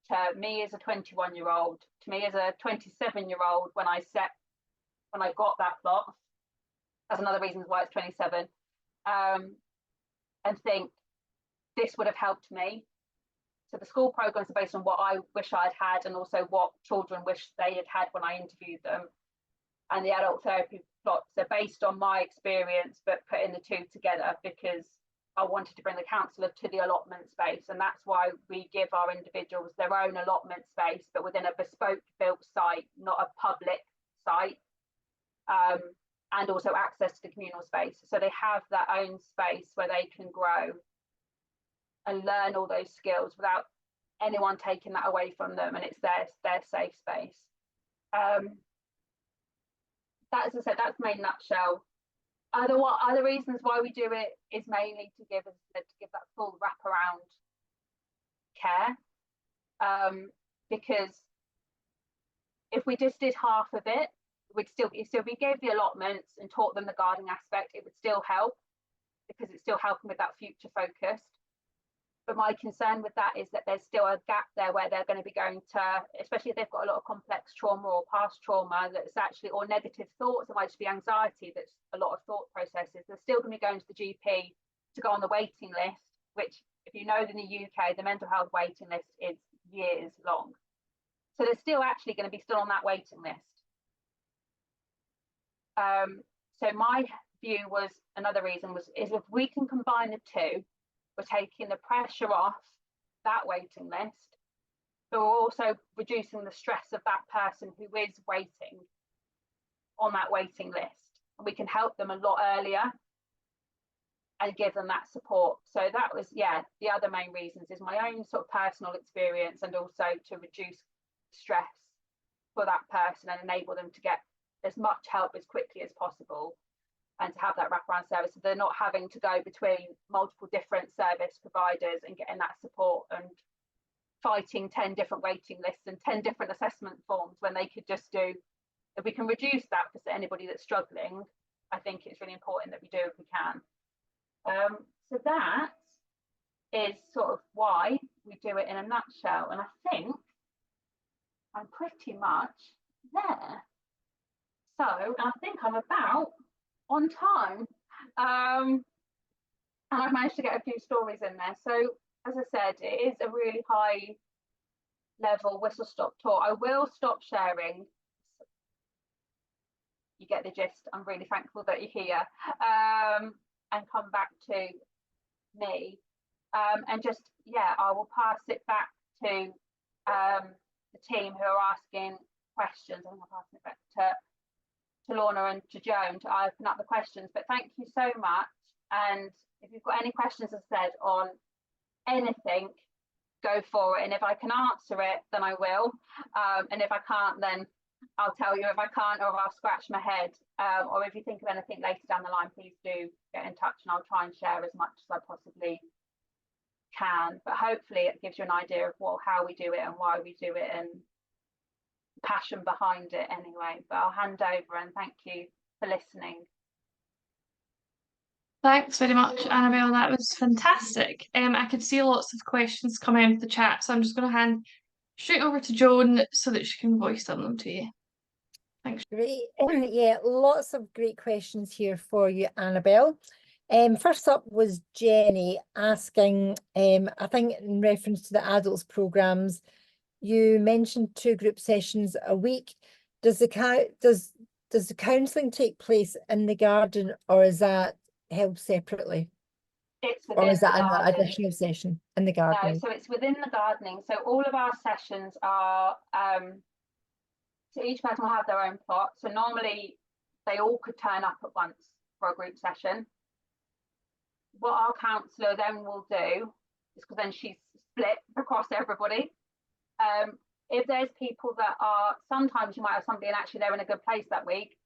to me as a 21-year-old, to me as a 27-year-old when I got that plot. That's another reason why it's 27. And think this would have helped me. So the school programs are based on what I wish I'd had, and also what children wish they had had when I interviewed them. And the adult therapy plots are based on my experience, but putting the two together because I wanted to bring the counsellor to the allotment space. And that's why we give our individuals their own allotment space, but within a bespoke built site, not a public site. And also access to the communal space. So they have their own space where they can grow and learn all those skills without anyone taking that away from them. And it's their safe space. That, as I said, that's my nutshell. Other reasons why we do it is mainly to give that full wraparound care. Because if we just did half of it, if we gave the allotments and taught them the gardening aspect, it would still help, because it's still helping with that future focus. But my concern with that is that there's still a gap there where they're going to be going to, especially if they've got a lot of complex trauma or past trauma that's actually, or negative thoughts, it might just be anxiety, that's a lot of thought processes. They're still going to be going to the GP to go on the waiting list, which, if you know, in the UK, the mental health waiting list is years long. So they're still actually going to be still on that waiting list. So my view was, another reason is if we can combine the two, we're taking the pressure off that waiting list, but we're also reducing the stress of that person who is waiting on that waiting list. And we can help them a lot earlier and give them that support. So that was, the other main reasons is my own sort of personal experience, and also to reduce stress for that person and enable them to get as much help as quickly as possible, and to have that wraparound service, so they're not having to go between multiple different service providers and getting that support and fighting 10 different waiting lists and 10 different assessment forms, when they could just do, if we can reduce that for anybody that's struggling, I think it's really important that we do if we can. So that is sort of why we do it in a nutshell, and I think I'm pretty much there. So I think I'm about on time, and I've managed to get a few stories in there. So, as I said, it is a really high level whistle stop tour. I will stop sharing. You get the gist. I'm really thankful that you're here, and come back to me, and just, I will pass it back to the team who are asking questions. I'm passing it back to Lorna and to Joan to open up the questions. But thank you so much, and if you've got any questions, as I said, on anything, go for it, and if I can answer it, then I will, and if I can't, then I'll tell you if I can't, or I'll scratch my head, or if you think of anything later down the line, please do get in touch, and I'll try and share as much as I possibly can. But hopefully it gives you an idea of how we do it and why we do it, and passion behind it anyway. But I'll hand over, and thank you for listening. Thanks very much, Annabelle. That was fantastic. I could see lots of questions coming out of the chat, so I'm just going to hand straight over to Joan so that she can voice them to you. Thanks. Great. Yeah, lots of great questions here for you, Annabelle. First up was Jenny asking, I think in reference to the adults programs, you mentioned 2 group sessions a week. Does does the counselling take place in the garden, or is that held separately? It's Or within is the that an garden. additional session in the No, garden? so it's within the gardening. So all of our sessions are, so each person will have their own plot. So normally they all could turn up at once for a group session. What our counsellor then will do is, because then she's split across everybody. If there's people that are, sometimes you might have somebody and actually they're in a good place that week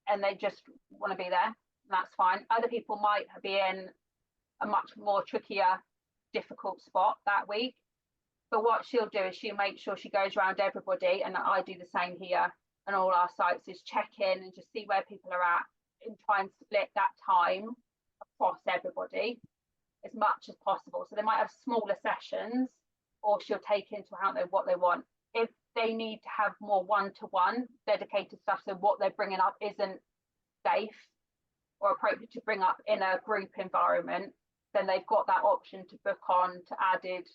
and they just want to be there, and that's fine. Other people might be in a much more trickier, difficult spot that week. But what she'll do is she'll make sure she goes around everybody, and I do the same here and all our sites, is check in and just see where people are at and try and split that time across everybody as much as possible. So they might have smaller sessions, or she'll take into account what they want. If they need to have more one-to-one dedicated stuff, so what they're bringing up isn't safe or appropriate to bring up in a group environment, then they've got that option to book on to added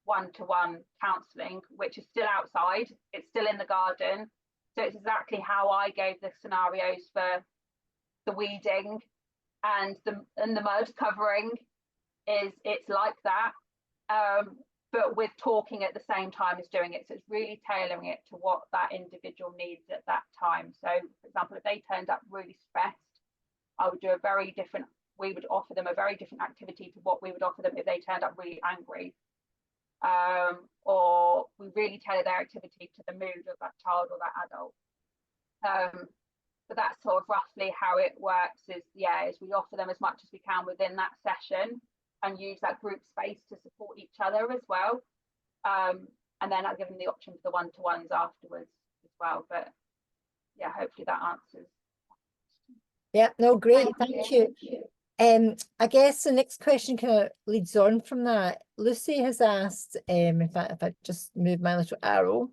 one-to-one counselling, which is still outside, it's still in the garden. So it's exactly how I gave the scenarios for the weeding and the mud covering, is it's like that, but with talking at the same time as doing it. So it's really tailoring it to what that individual needs at that time. So for example, if they turned up really stressed, I would do a very different, we would offer them a very different activity to what we would offer them if they turned up really angry. Or we really tailor their activity to the mood of that child or that adult. But that's sort of roughly how it works, is we offer them as much as we can within that session and use that group space to support each other as well. And then I'll give them the option for the one-to-ones afterwards as well. But yeah, hopefully that answers. Yeah, no, great, thank you. I guess the next question kind of leads on from that. Lucy has asked, if I just move my little arrow,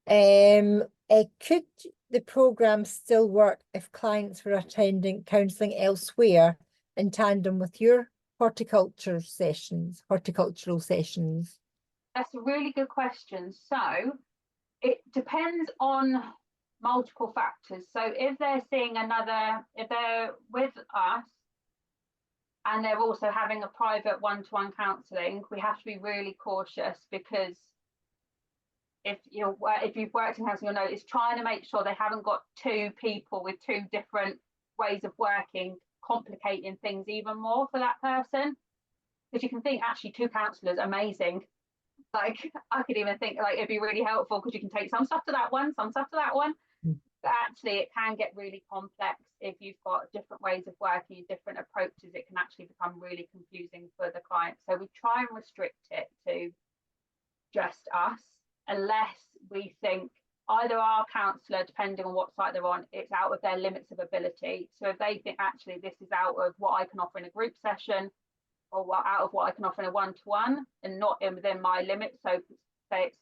could the programme still work if clients were attending counselling elsewhere in tandem with your horticultural sessions? That's a really good question. So it depends on multiple factors. So if they're seeing if they're with us and they're also having a private one-to-one counselling, we have to be really cautious, because if you've worked in counselling, you'll know it's trying to make sure they haven't got two people with two different ways of working, complicating things even more for that person. Because you can think actually two counsellors, amazing. Like I could even think like it'd be really helpful because you can take some stuff to that one, some stuff to that one. But actually it can get really complex if you've got different ways of working, different approaches. It can actually become really confusing for the client. So we try and restrict it to just us, unless we think either our counsellor, depending on what site they're on, it's out of their limits of ability. So if they think actually this is out of what I can offer in a group session, or out of what I can offer in a one-to-one and not within my limits. So say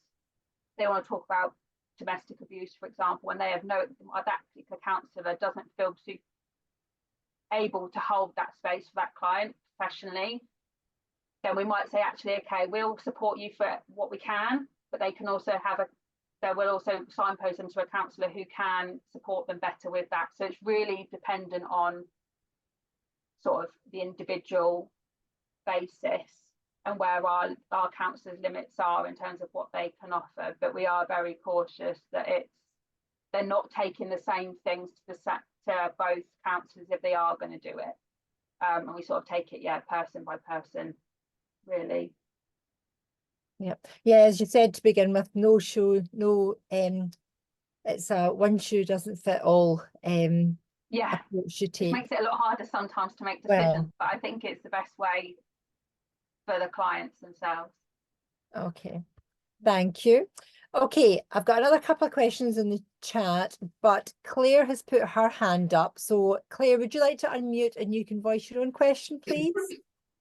they want to talk about domestic abuse, for example, and they have that particular counsellor doesn't feel able to hold that space for that client professionally, then we might say, actually, okay, we'll support you for what we can, but they can also we'll also signpost them to a counsellor who can support them better with that. So it's really dependent on sort of the individual basis and where our counsellors' limits are in terms of what they can offer. But we are very cautious that they're not taking the same things to both counsellors if they are going to do it. And we sort of take it, person by person, really. Yeah, as you said to begin with, it's a one shoe doesn't fit all approach you take. It makes it a lot harder sometimes to make decisions, but I think it's the best way for the clients themselves. Okay, thank you. Okay, I've got another couple of questions in the chat, but Claire has put her hand up. So Claire, would you like to unmute and you can voice your own question, please?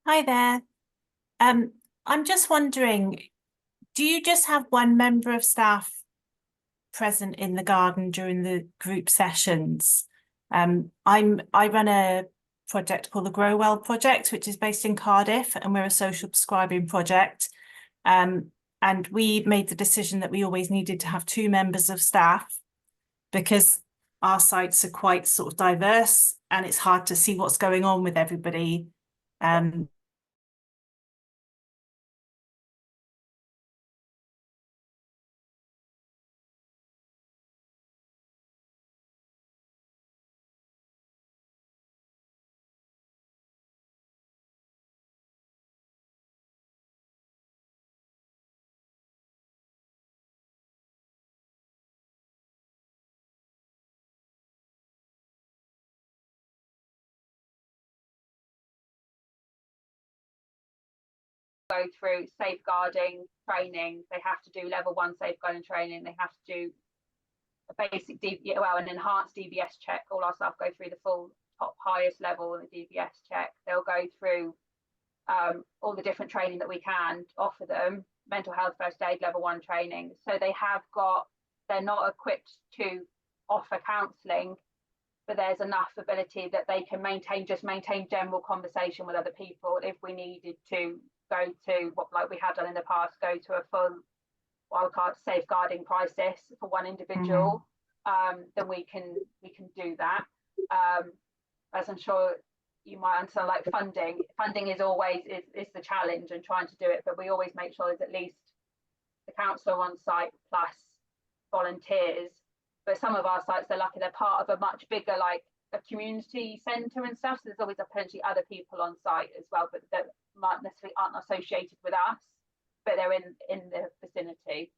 Hi there. I'm just wondering, do you just have one member of staff present in the garden during the group sessions? I run a project called the Grow Well project, which is based in Cardiff, and we're a social prescribing project. And we made the decision that we always needed to have two members of staff, because our sites are quite sort of diverse and it's hard to see what's going on with everybody. Go through safeguarding training. They have to do level 1 safeguarding training. They have to do a basic an enhanced DBS check. All our staff go through the full top highest level of the DBS check. They'll go through all the different training that we can offer them, mental health first aid level 1 training. So they're not equipped to offer counselling, but there's enough ability that they can maintain general conversation with other people. If we needed to go to what, like we have done in the past, go to a full wildcard safeguarding crisis for one individual, then we can do that. As I'm sure you might understand, like funding is always is the challenge and trying to do it, but we always make sure there's at least the counsellor on site plus volunteers. But some of our sites, they're lucky, they're part of a much bigger, like a community centre and stuff, so there's always potentially other people on site as well, but that might necessarily aren't associated with us, but they're in the vicinity.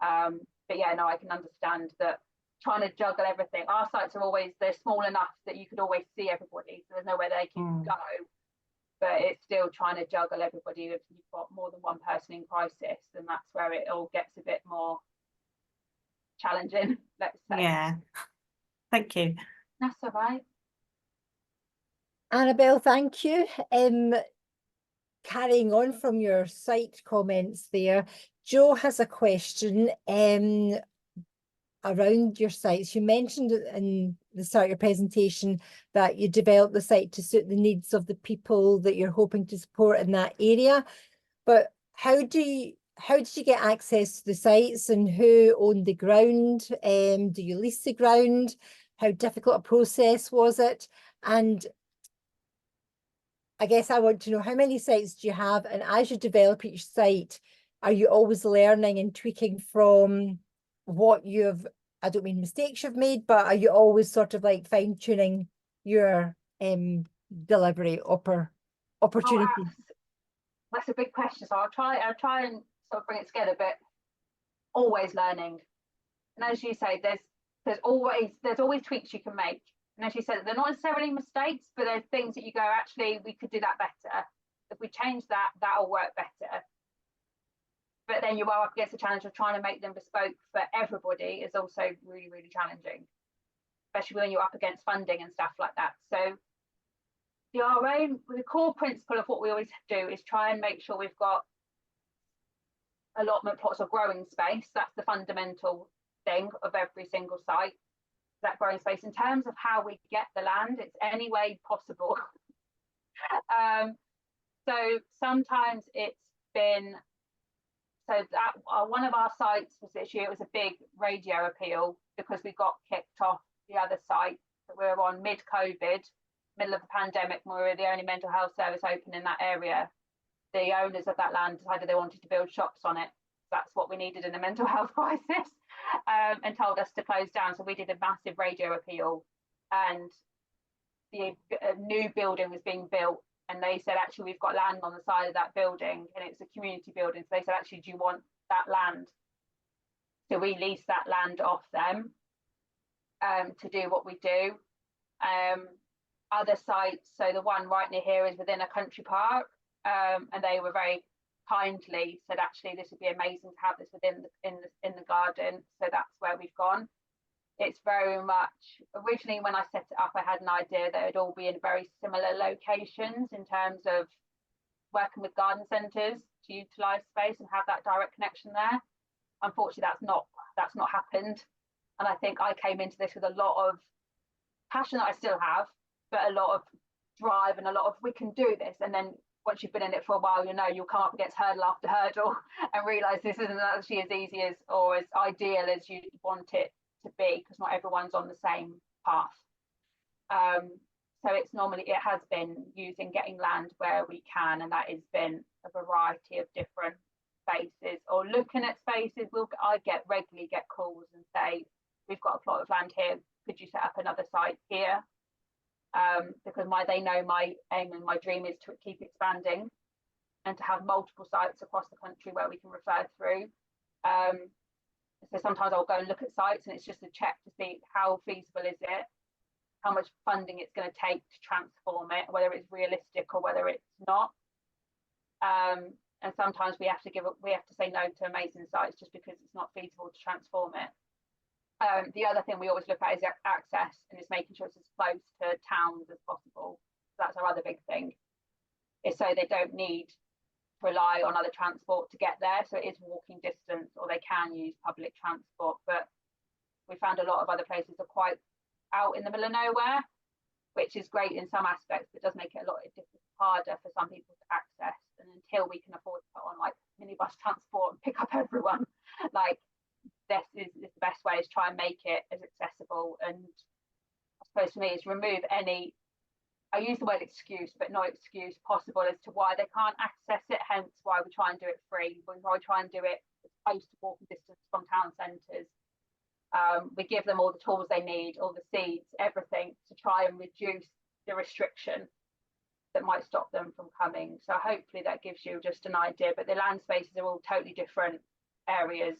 But yeah, no, I can understand that trying to juggle everything. Our sites are always, they're small enough that you could always see everybody, so there's nowhere they can go, but it's still trying to juggle everybody. If you've got more than one person in crisis, then that's where it all gets a bit more challenging, let's say. Yeah, thank you. That's all right. Annabelle, thank you. Carrying on from your site comments there, Jo has a question around your sites. You mentioned in the start of your presentation that you developed the site to suit the needs of the people that you're hoping to support in that area, but how did you get access to the sites, and who owned the ground? Do you lease the ground? How difficult a process was it? And I guess I want to know, how many sites do you have? And as you develop each site, are you always learning and tweaking from what you've, I don't mean mistakes you've made, but are you always sort of like fine tuning your delivery opportunity? Oh, that's a big question. So I'll try and sort of bring it together, but always learning. And as you say, there's always tweaks you can make. And as you said, they're not necessarily mistakes, but there's things that you go, actually, we could do that better. If we change that, that'll work better. But then you are up against the challenge of trying to make them bespoke for everybody is also really, really challenging, especially when you're up against funding and stuff like that. So the core principle of what we always do is try and make sure we've got allotment plots of growing space. That's the fundamental thing of every single site. That growing space. In terms of how we get the land, it's any way possible. So sometimes it's been, so that one of our sites was this year, it was a big radio appeal because we got kicked off the other site that we were on mid-COVID, middle of the pandemic, and we were the only mental health service open in that area. The owners of that land decided they wanted to build shops on it. That's what we needed in a mental health crisis, and told us to close down. So we did a massive radio appeal, and a new building was being built, and they said, actually, we've got land on the side of that building, and it's a community building. So they said, actually, do you want that land? So we leased that land off them to do what we do. Other sites, so the one right near here is within a country park, and they were very kindly said, actually, this would be amazing to have this within the garden. So that's where we've gone. It's very much, originally when I set it up, I had an idea that it would all be in very similar locations in terms of working with garden centres to utilise space and have that direct connection there. Unfortunately, that's not happened. And I think I came into this with a lot of passion that I still have, but a lot of drive and a lot of, we can do this. And then once you've been in it for a while, you'll come up against hurdle after hurdle and realise this isn't actually as easy as or as ideal as you want it to be, because not everyone's on the same path. So it has been using getting land where we can, and that has been a variety of different spaces, or looking at spaces. I regularly get calls and say, we've got a plot of land here, could you set up another site here? Because they know my aim and my dream is to keep expanding and to have multiple sites across the country where we can refer through. So sometimes I'll go and look at sites, and it's just a check to see how feasible is it, how much funding it's going to take to transform it, whether it's realistic or whether it's not. And sometimes we have to say no to amazing sites just because it's not feasible to transform it. The other thing we always look at is access, and it's making sure it's as close to towns as possible. That's our other big thing, is so they don't need to rely on other transport to get there. So it is walking distance, or they can use public transport. But we found a lot of other places are quite out in the middle of nowhere, which is great in some aspects, but does make it a lot harder for some people to access. And until we can afford to put on like minibus transport and pick up everyone, like this is the best way, is try and make it as accessible. And I suppose for me is remove any, I use the word excuse, but no excuse possible as to why they can't access it, hence why we try and do it free. We try and do it as close to walking distance from town centres. We give them all the tools they need, all the seeds, everything, to try and reduce the restriction that might stop them from coming. So hopefully that gives you just an idea. But the land spaces are all totally different areas,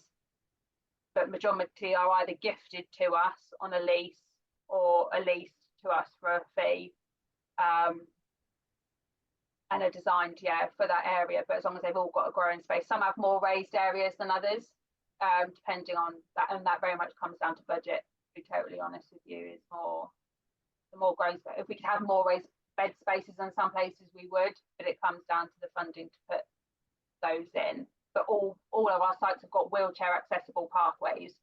but majority are either gifted to us on a lease or a lease to us for a fee, and are designed for that area. But as long as they've all got a growing space, some have more raised areas than others, depending on that, and that very much comes down to budget, to be totally honest with you. Is more the more growing space. If we could have more raised bed spaces in some places, we would, but it comes down to the funding to put those in. But all of our sites have got wheelchair accessible pathways,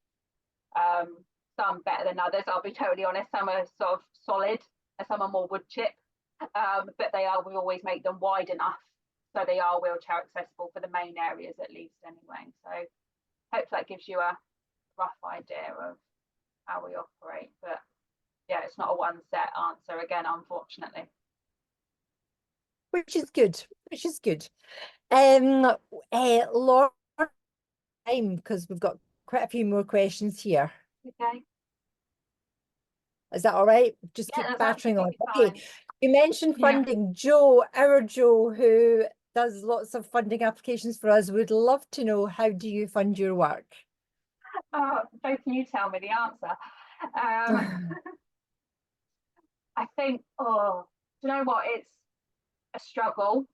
some better than others, I'll be totally honest. Some are sort of solid and some are more wood chip, but we always make them wide enough so they are wheelchair accessible for the main areas at least anyway. So hopefully that gives you a rough idea of how we operate. But yeah, it's not a one set answer again, unfortunately. Which is good, which is good. Laura, time, because we've got quite a few more questions here. Okay. Is that all right? Just Yeah, keep that's battering on. absolutely Okay. You mentioned funding. Joe, our Joe, who does lots of funding applications for us, would love to know, how do you fund your work? Oh, both of you tell me the answer. I think, do you know what? It's a struggle.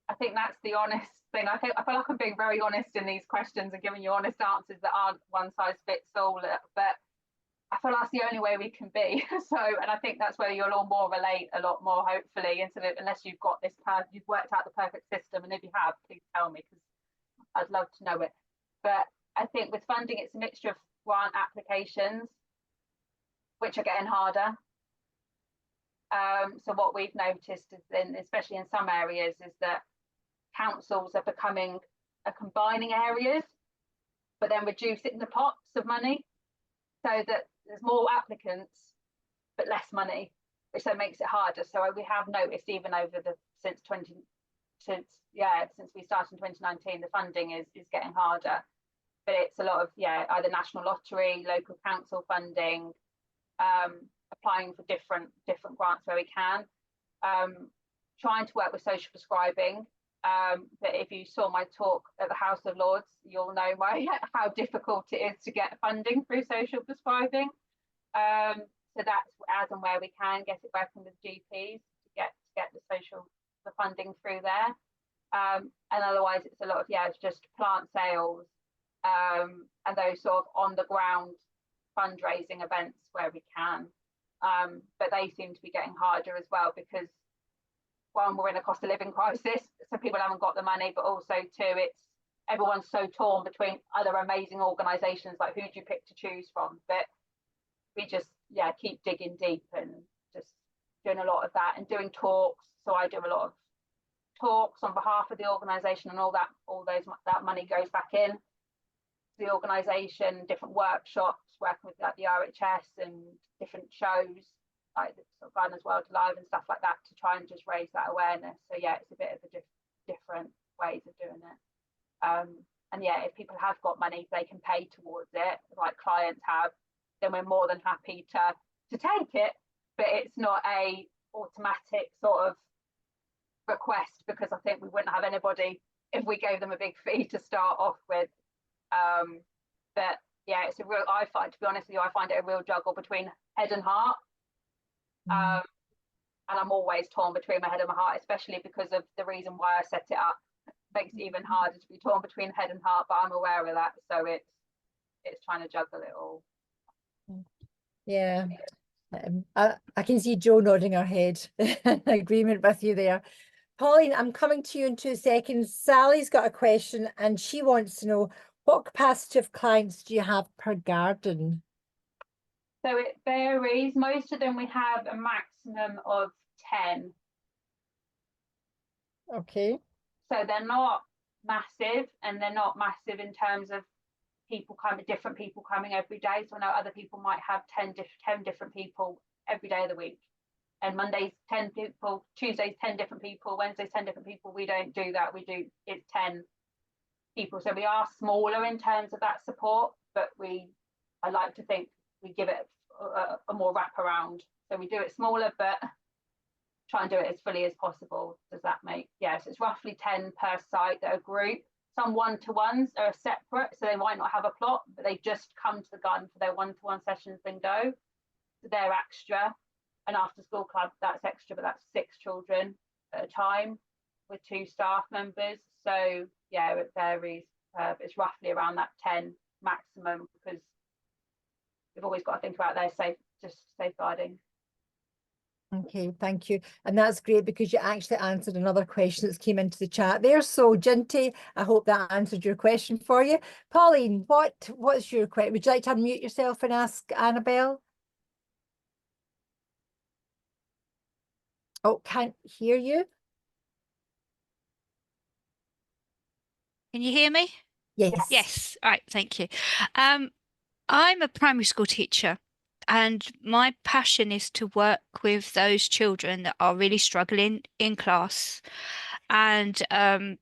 I think that's the honest thing. I feel like I'm being very honest in these questions and giving you honest answers that aren't one size fits all. But I feel that's the only way we can be. So, and I think that's where you'll all more relate a lot more, hopefully, instead of, unless you've got this, you've worked out the perfect system. And if you have, please tell me, because I'd love to know it. But I think with funding, it's a mixture of grant applications, which are getting harder. So what we've noticed is, especially in some areas, is that councils are combining areas, but then reducing the pots of money, so that there's more applicants but less money, which then makes it harder. So we have noticed, even over since we started in 2019, the funding is getting harder. But it's a lot of either national lottery, local council funding, applying for different grants where we can, trying to work with social prescribing. But if you saw my talk at the House of Lords, you'll know how difficult it is to get funding through social prescribing. So that's as and where we can get it, working with GPs to get the funding through there. And otherwise it's a lot of it's just plant sales, and those sort of on the ground fundraising events where we can. But they seem to be getting harder as well, because one, we're in a cost of living crisis, so people haven't got the money, but also two, everyone's so torn between other amazing organisations, like who do you pick to choose from? But we just keep digging deep and just doing a lot of that and doing talks. So I do a lot of talks on behalf of the organisation, and that money goes back in. the organisation, different workshops, working with like the RHS and different shows like the sort of Gardeners World Live and stuff like that to try and just raise that awareness. So yeah, it's a bit of a different ways of doing it. And yeah, if people have got money, they can pay towards it, like clients have, then we're more than happy to take it. But it's not a automatic sort of request, because I think we wouldn't have anybody if we gave them a big fee to start off with. But yeah, it's a real, I find, to be honest with you, I find it a real juggle between head and heart. And I'm always torn between my head and my heart, especially because of the reason why I set it up. It makes it even harder to be torn between head and heart, but I'm aware of that. So it's trying to juggle it all. Yeah. I can see Jo nodding her head. Agreement with you there. Pauline, I'm coming to you in 2 seconds. Sally's got a question and she wants to know, what capacity of clients do you have per garden? So it varies. Most of them we have a maximum of 10. Okay. So they're not massive, and they're not massive in terms of people coming, different people coming every day. So I know other people might have 10 different people every day of the week. And Mondays 10 people, Tuesdays 10 different people, Wednesdays 10 different people. We don't do that. It's 10 people. So we are smaller in terms of that support, but I like to think we give it a more wraparound. So we do it smaller, but try and do it as fully as possible. Does that make, yes, it's roughly 10 per site that are group. Some one-to-ones are separate, so they might not have a plot, but they just come to the garden for their one-to-one sessions and go. So they're extra. And after school club, that's extra, but that's 6 children at a time with 2 staff members. So yeah, it varies. It's roughly around that 10 maximum, because we've always got to think about their safeguarding. Okay, thank you. And that's great because you actually answered another question that came into the chat there. So Jinty, I hope that answered your question for you. Pauline, what's your question? Would you like to unmute yourself and ask Annabelle? Oh, can't hear you. Can you hear me? Yes. Yes. All right. Thank you. I'm a primary school teacher, and my passion is to work with those children that are really struggling in class. And my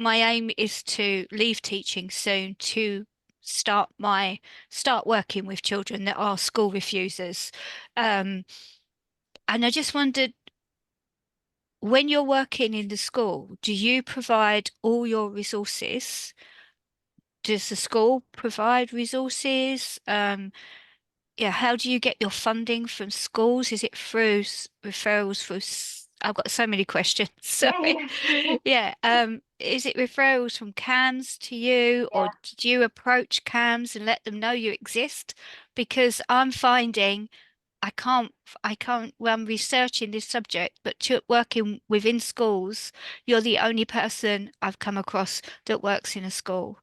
aim is to leave teaching soon to start working with children that are school refusers. And I just wondered, when you're working in the school, do you provide all your resources? Does the school provide resources? Yeah, how do you get your funding from schools? Is it through referrals through? I've got so many questions. Sorry. Yeah. Is it referrals from CAMS to you, or do you approach CAMS and let them know you exist? Because I'm finding I can't, well, I'm researching this subject, but working within schools, you're the only person I've come across that works in a school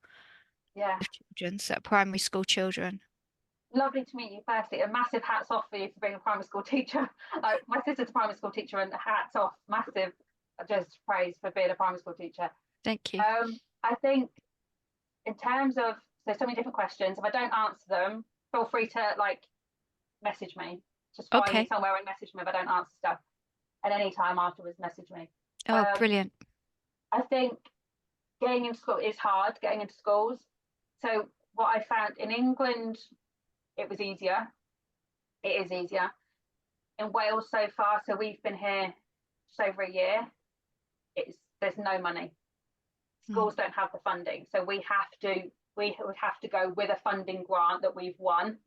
with children, so primary school children. Lovely to meet you firstly, and massive hats off for you for being a primary school teacher. My sister's a primary school teacher, and hats off, massive just praise for being a primary school teacher. Thank you. I think in terms of, so many different questions, if I don't answer them, feel free to message me. Just find me somewhere and message me if I don't answer stuff. At any time afterwards, message me. Oh, brilliant. I think getting into school is hard, getting into schools. So what I found in England, it was easier. It is easier. In Wales so far, so we've been here just over a year, there's no money. Schools don't have the funding. So we would have to go with a funding grant that we've won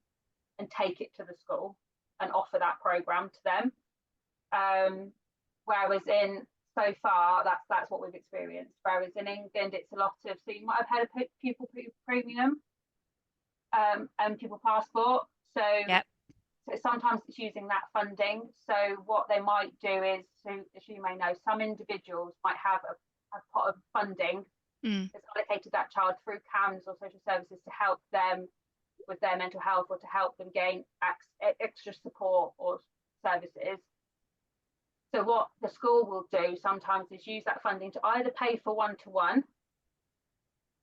and take it to the school and offer that program to them. Whereas so far, that's what we've experienced. Whereas in England, it's a lot of, so you might have heard of pupil premium and pupil passport. So, so sometimes it's using that funding. So what they might do is, so as you may know, some individuals might have a pot of funding that's allocated to that child through CAMS or social services to help them with their mental health, or to help them gain extra support or services. So what the school will do sometimes is use that funding to either pay for one-to-one,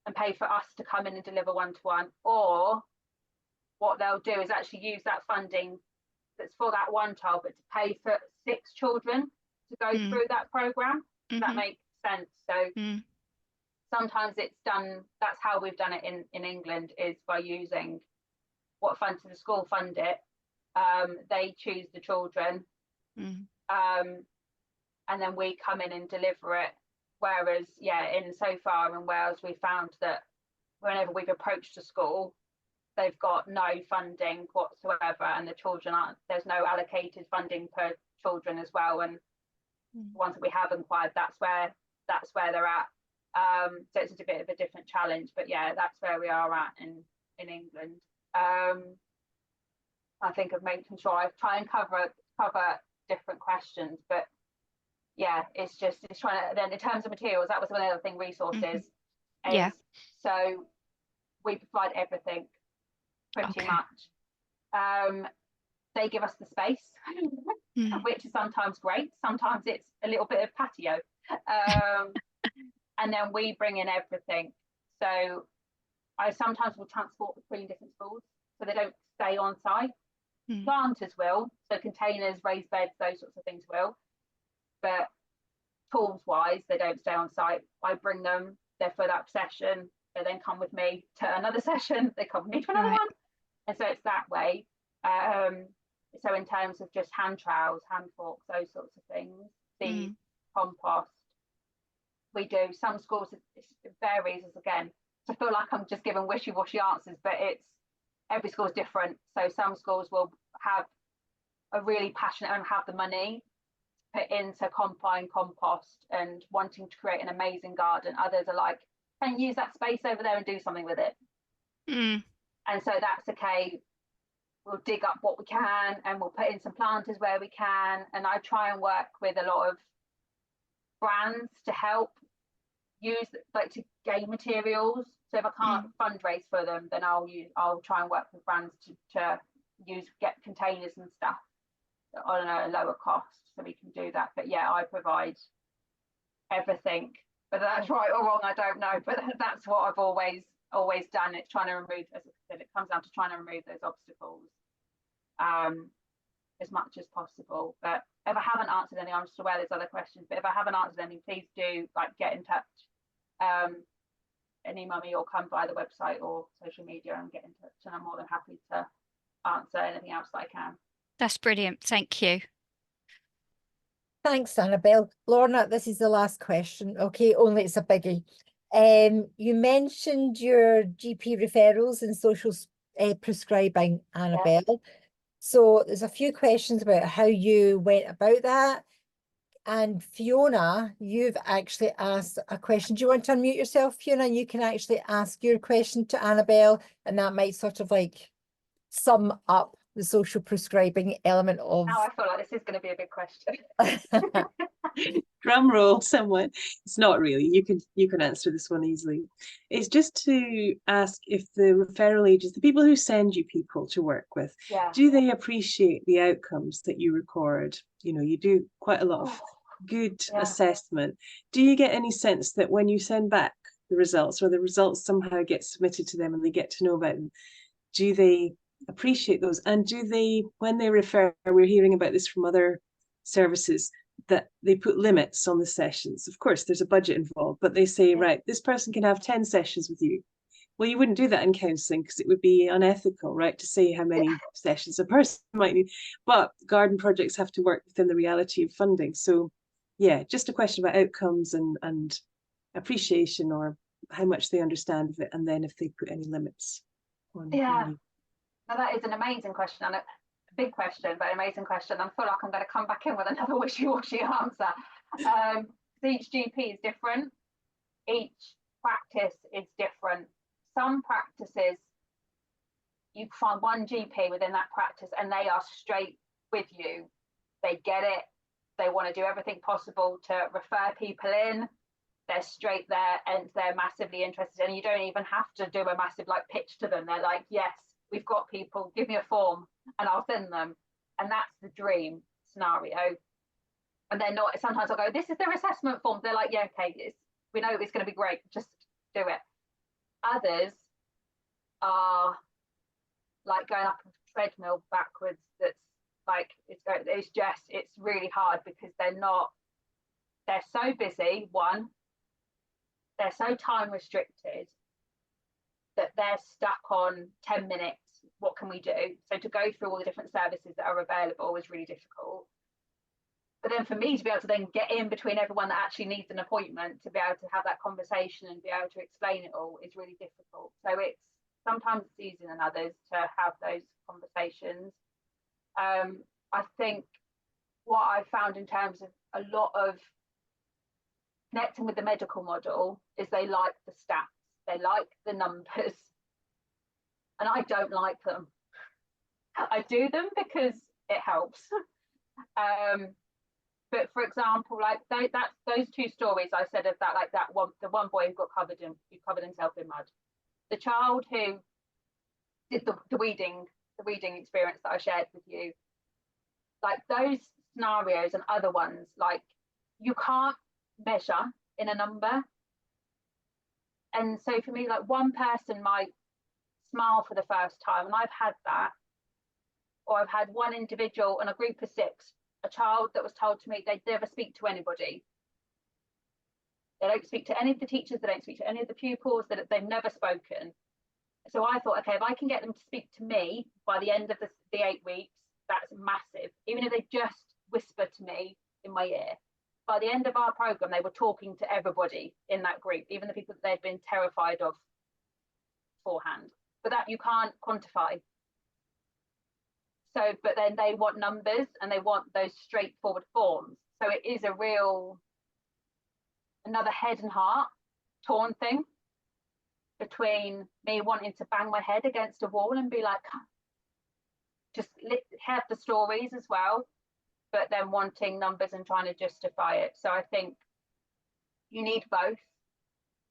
and pay for us to come in and deliver one-to-one, or what they'll do is actually use that funding that's for that one child, but to pay for 6 children to go through that program. Does that make sense? So sometimes it's done, that's how we've done it in England, is by using what funds the school fund it. They choose the children, and then we come in and deliver it. Whereas, in so far in Wales, we found that whenever we've approached a school, they've got no funding whatsoever, and the children there's no allocated funding per children as well. And the ones that we have inquired, that's where they're at. So it's a bit of a different challenge, but that's where we are at in England. I think of making sure I try and cover different questions, but it's trying to, then in terms of materials, that was another thing, resources. So we provide everything pretty much. They give us the space, which is sometimes great, sometimes it's a little bit of patio, and then we bring in everything. So I sometimes will transport between different schools, so they don't stay on site. Planters will, so containers, raised beds, those sorts of things will, but tools wise, they don't stay on site. I bring them, they're for that session, they then come with me to another session, they come with me to another one, and so it's that way. So in terms of just hand trowels, hand forks, those sorts of things, the compost, we do. Some schools, it varies, as again, I feel like I'm just giving wishy-washy answers, but it's every school is different. So some schools will have a really passionate and have the money put into compost and wanting to create an amazing garden. Others are like, can you use that space over there and do something with it? And so that's okay. We'll dig up what we can and we'll put in some planters where we can. And I try and work with a lot of brands to help use, like, to gain materials. So if I can't fundraise for them, then I'll try and work with brands to get containers and stuff on a lower cost, so we can do that. But I provide everything. Whether that's right or wrong, I don't know, but that's what I've always done. It's trying to remove, as I said, it comes down to trying to remove those obstacles as much as possible. But if I haven't answered any, I'm just aware there's other questions, but if I haven't answered any, please do get in touch and email me, or come via the website or social media and get in touch, and I'm more than happy to answer anything else that I can. That's brilliant, thank you. Thanks, Annabelle. Lorna, this is the last question. Okay, only it's a biggie. You mentioned your GP referrals and social prescribing, Annabelle. So there's a few questions about how you went about that. And Fiona, you've actually asked a question. Do you want to unmute yourself, Fiona? You can actually ask your question to Annabelle, and that might sort of sum up the social prescribing element of. Now I feel like this is going to be a big question. Drum roll, someone. It's not really. You can answer this one easily. It's just to ask if the referral agents, the people who send you people to work with, do they appreciate the outcomes that you record? You do quite a lot of good assessment. Do you get any sense that when you send back the results, or the results somehow get submitted to them and they get to know about them, do they appreciate those? And do they, when they refer, we're hearing about this from other services, that they put limits on the sessions? Of course, there's a budget involved, but they say, right, this person can have 10 sessions with you. Well, you wouldn't do that in counselling because it would be unethical, right, to say how many sessions a person might need. But garden projects have to work within the reality of funding. So, just a question about outcomes and appreciation, or how much they understand of it, and then if they put any limits on. Now that is an amazing question, and a big question, but an amazing question. I feel like I'm going to come back in with another wishy-washy answer. Each GP is different. Each practice is different. Some practices, you find one GP within that practice and they are straight with you. They get it. They want to do everything possible to refer people in. They're straight there and they're massively interested. And you don't even have to do a massive pitch to them. They're like, yes, we've got people, give me a form and I'll send them. And that's the dream scenario. And they're not, sometimes I'll go, this is their assessment form. They're like, yeah, okay, we know it's going to be great, just do it. Others are like going up a treadmill backwards. That's like, it's really hard because they're so busy. One, they're so time restricted that they're stuck on 10 minutes. What can we do? So to go through all the different services that are available is really difficult. But then for me to be able to then get in between everyone that actually needs an appointment, to be able to have that conversation and be able to explain it all, is really difficult. So it's sometimes it's easier than others to have those conversations. I think what I found in terms of a lot of connecting with the medical model is they like the stats, they like the numbers, and I don't like them. I do them because it helps. But for example, like those two stories I said of that, like that one, the one boy who covered himself in mud, the child who did the weeding experience that I shared with you, like those scenarios and other ones, like you can't measure in a number. And so for me, like one person might smile for the first time, and I've had that, or I've had one individual in a group of 6, a child that was told to me they'd never speak to anybody. They don't speak to any of the teachers, they don't speak to any of the pupils, that they've never spoken. So I thought, okay, if I can get them to speak to me by the end of the 8 weeks, that's massive. Even if they just whisper to me in my ear, by the end of our program, they were talking to everybody in that group, even the people that they'd been terrified of beforehand. But that you can't quantify. So, but then they want numbers and they want those straightforward forms. So it is a real, another head and heart torn thing between me wanting to bang my head against a wall and be like, just have the stories as well, but then wanting numbers and trying to justify it. So I think you need both.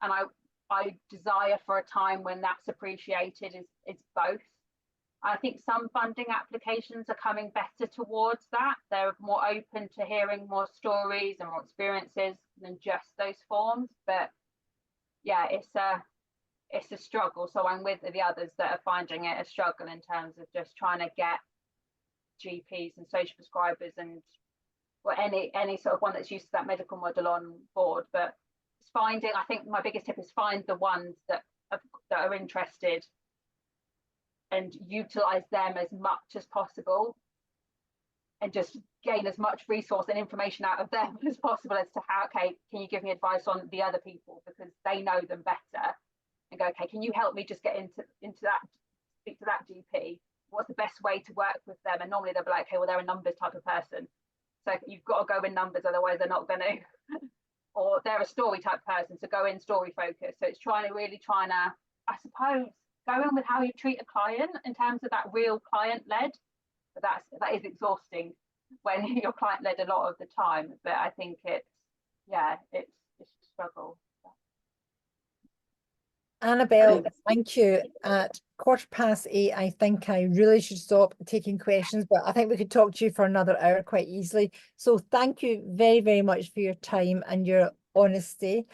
And I desire for a time when that's appreciated is both. I think some funding applications are coming better towards that. They're more open to hearing more stories and more experiences than just those forms. But yeah, it's a struggle. So I'm with the others that are finding it a struggle in terms of just trying to get GPs and social prescribers and any sort of one that's used to that medical model on board. But it's finding, I think my biggest tip is find the ones that are interested and utilize them as much as possible, and just gain as much resource and information out of them as possible as to how, okay, can you give me advice on the other people because they know them better, and go, okay, can you help me just get into that, speak to that GP, what's the best way to work with them? And normally they'll be like, okay, well, they're a numbers type of person, so you've got to go in numbers, otherwise they're not going to or they're a story type person, so go in story focus. So it's trying to, I suppose, go in with how you treat a client in terms of that real client led. But that is exhausting when you're client led a lot of the time. But I think it's a struggle. Annabelle, thank you. At 8:15, I think I really should stop taking questions, but I think we could talk to you for another hour quite easily. So thank you very, very much for your time and your honesty.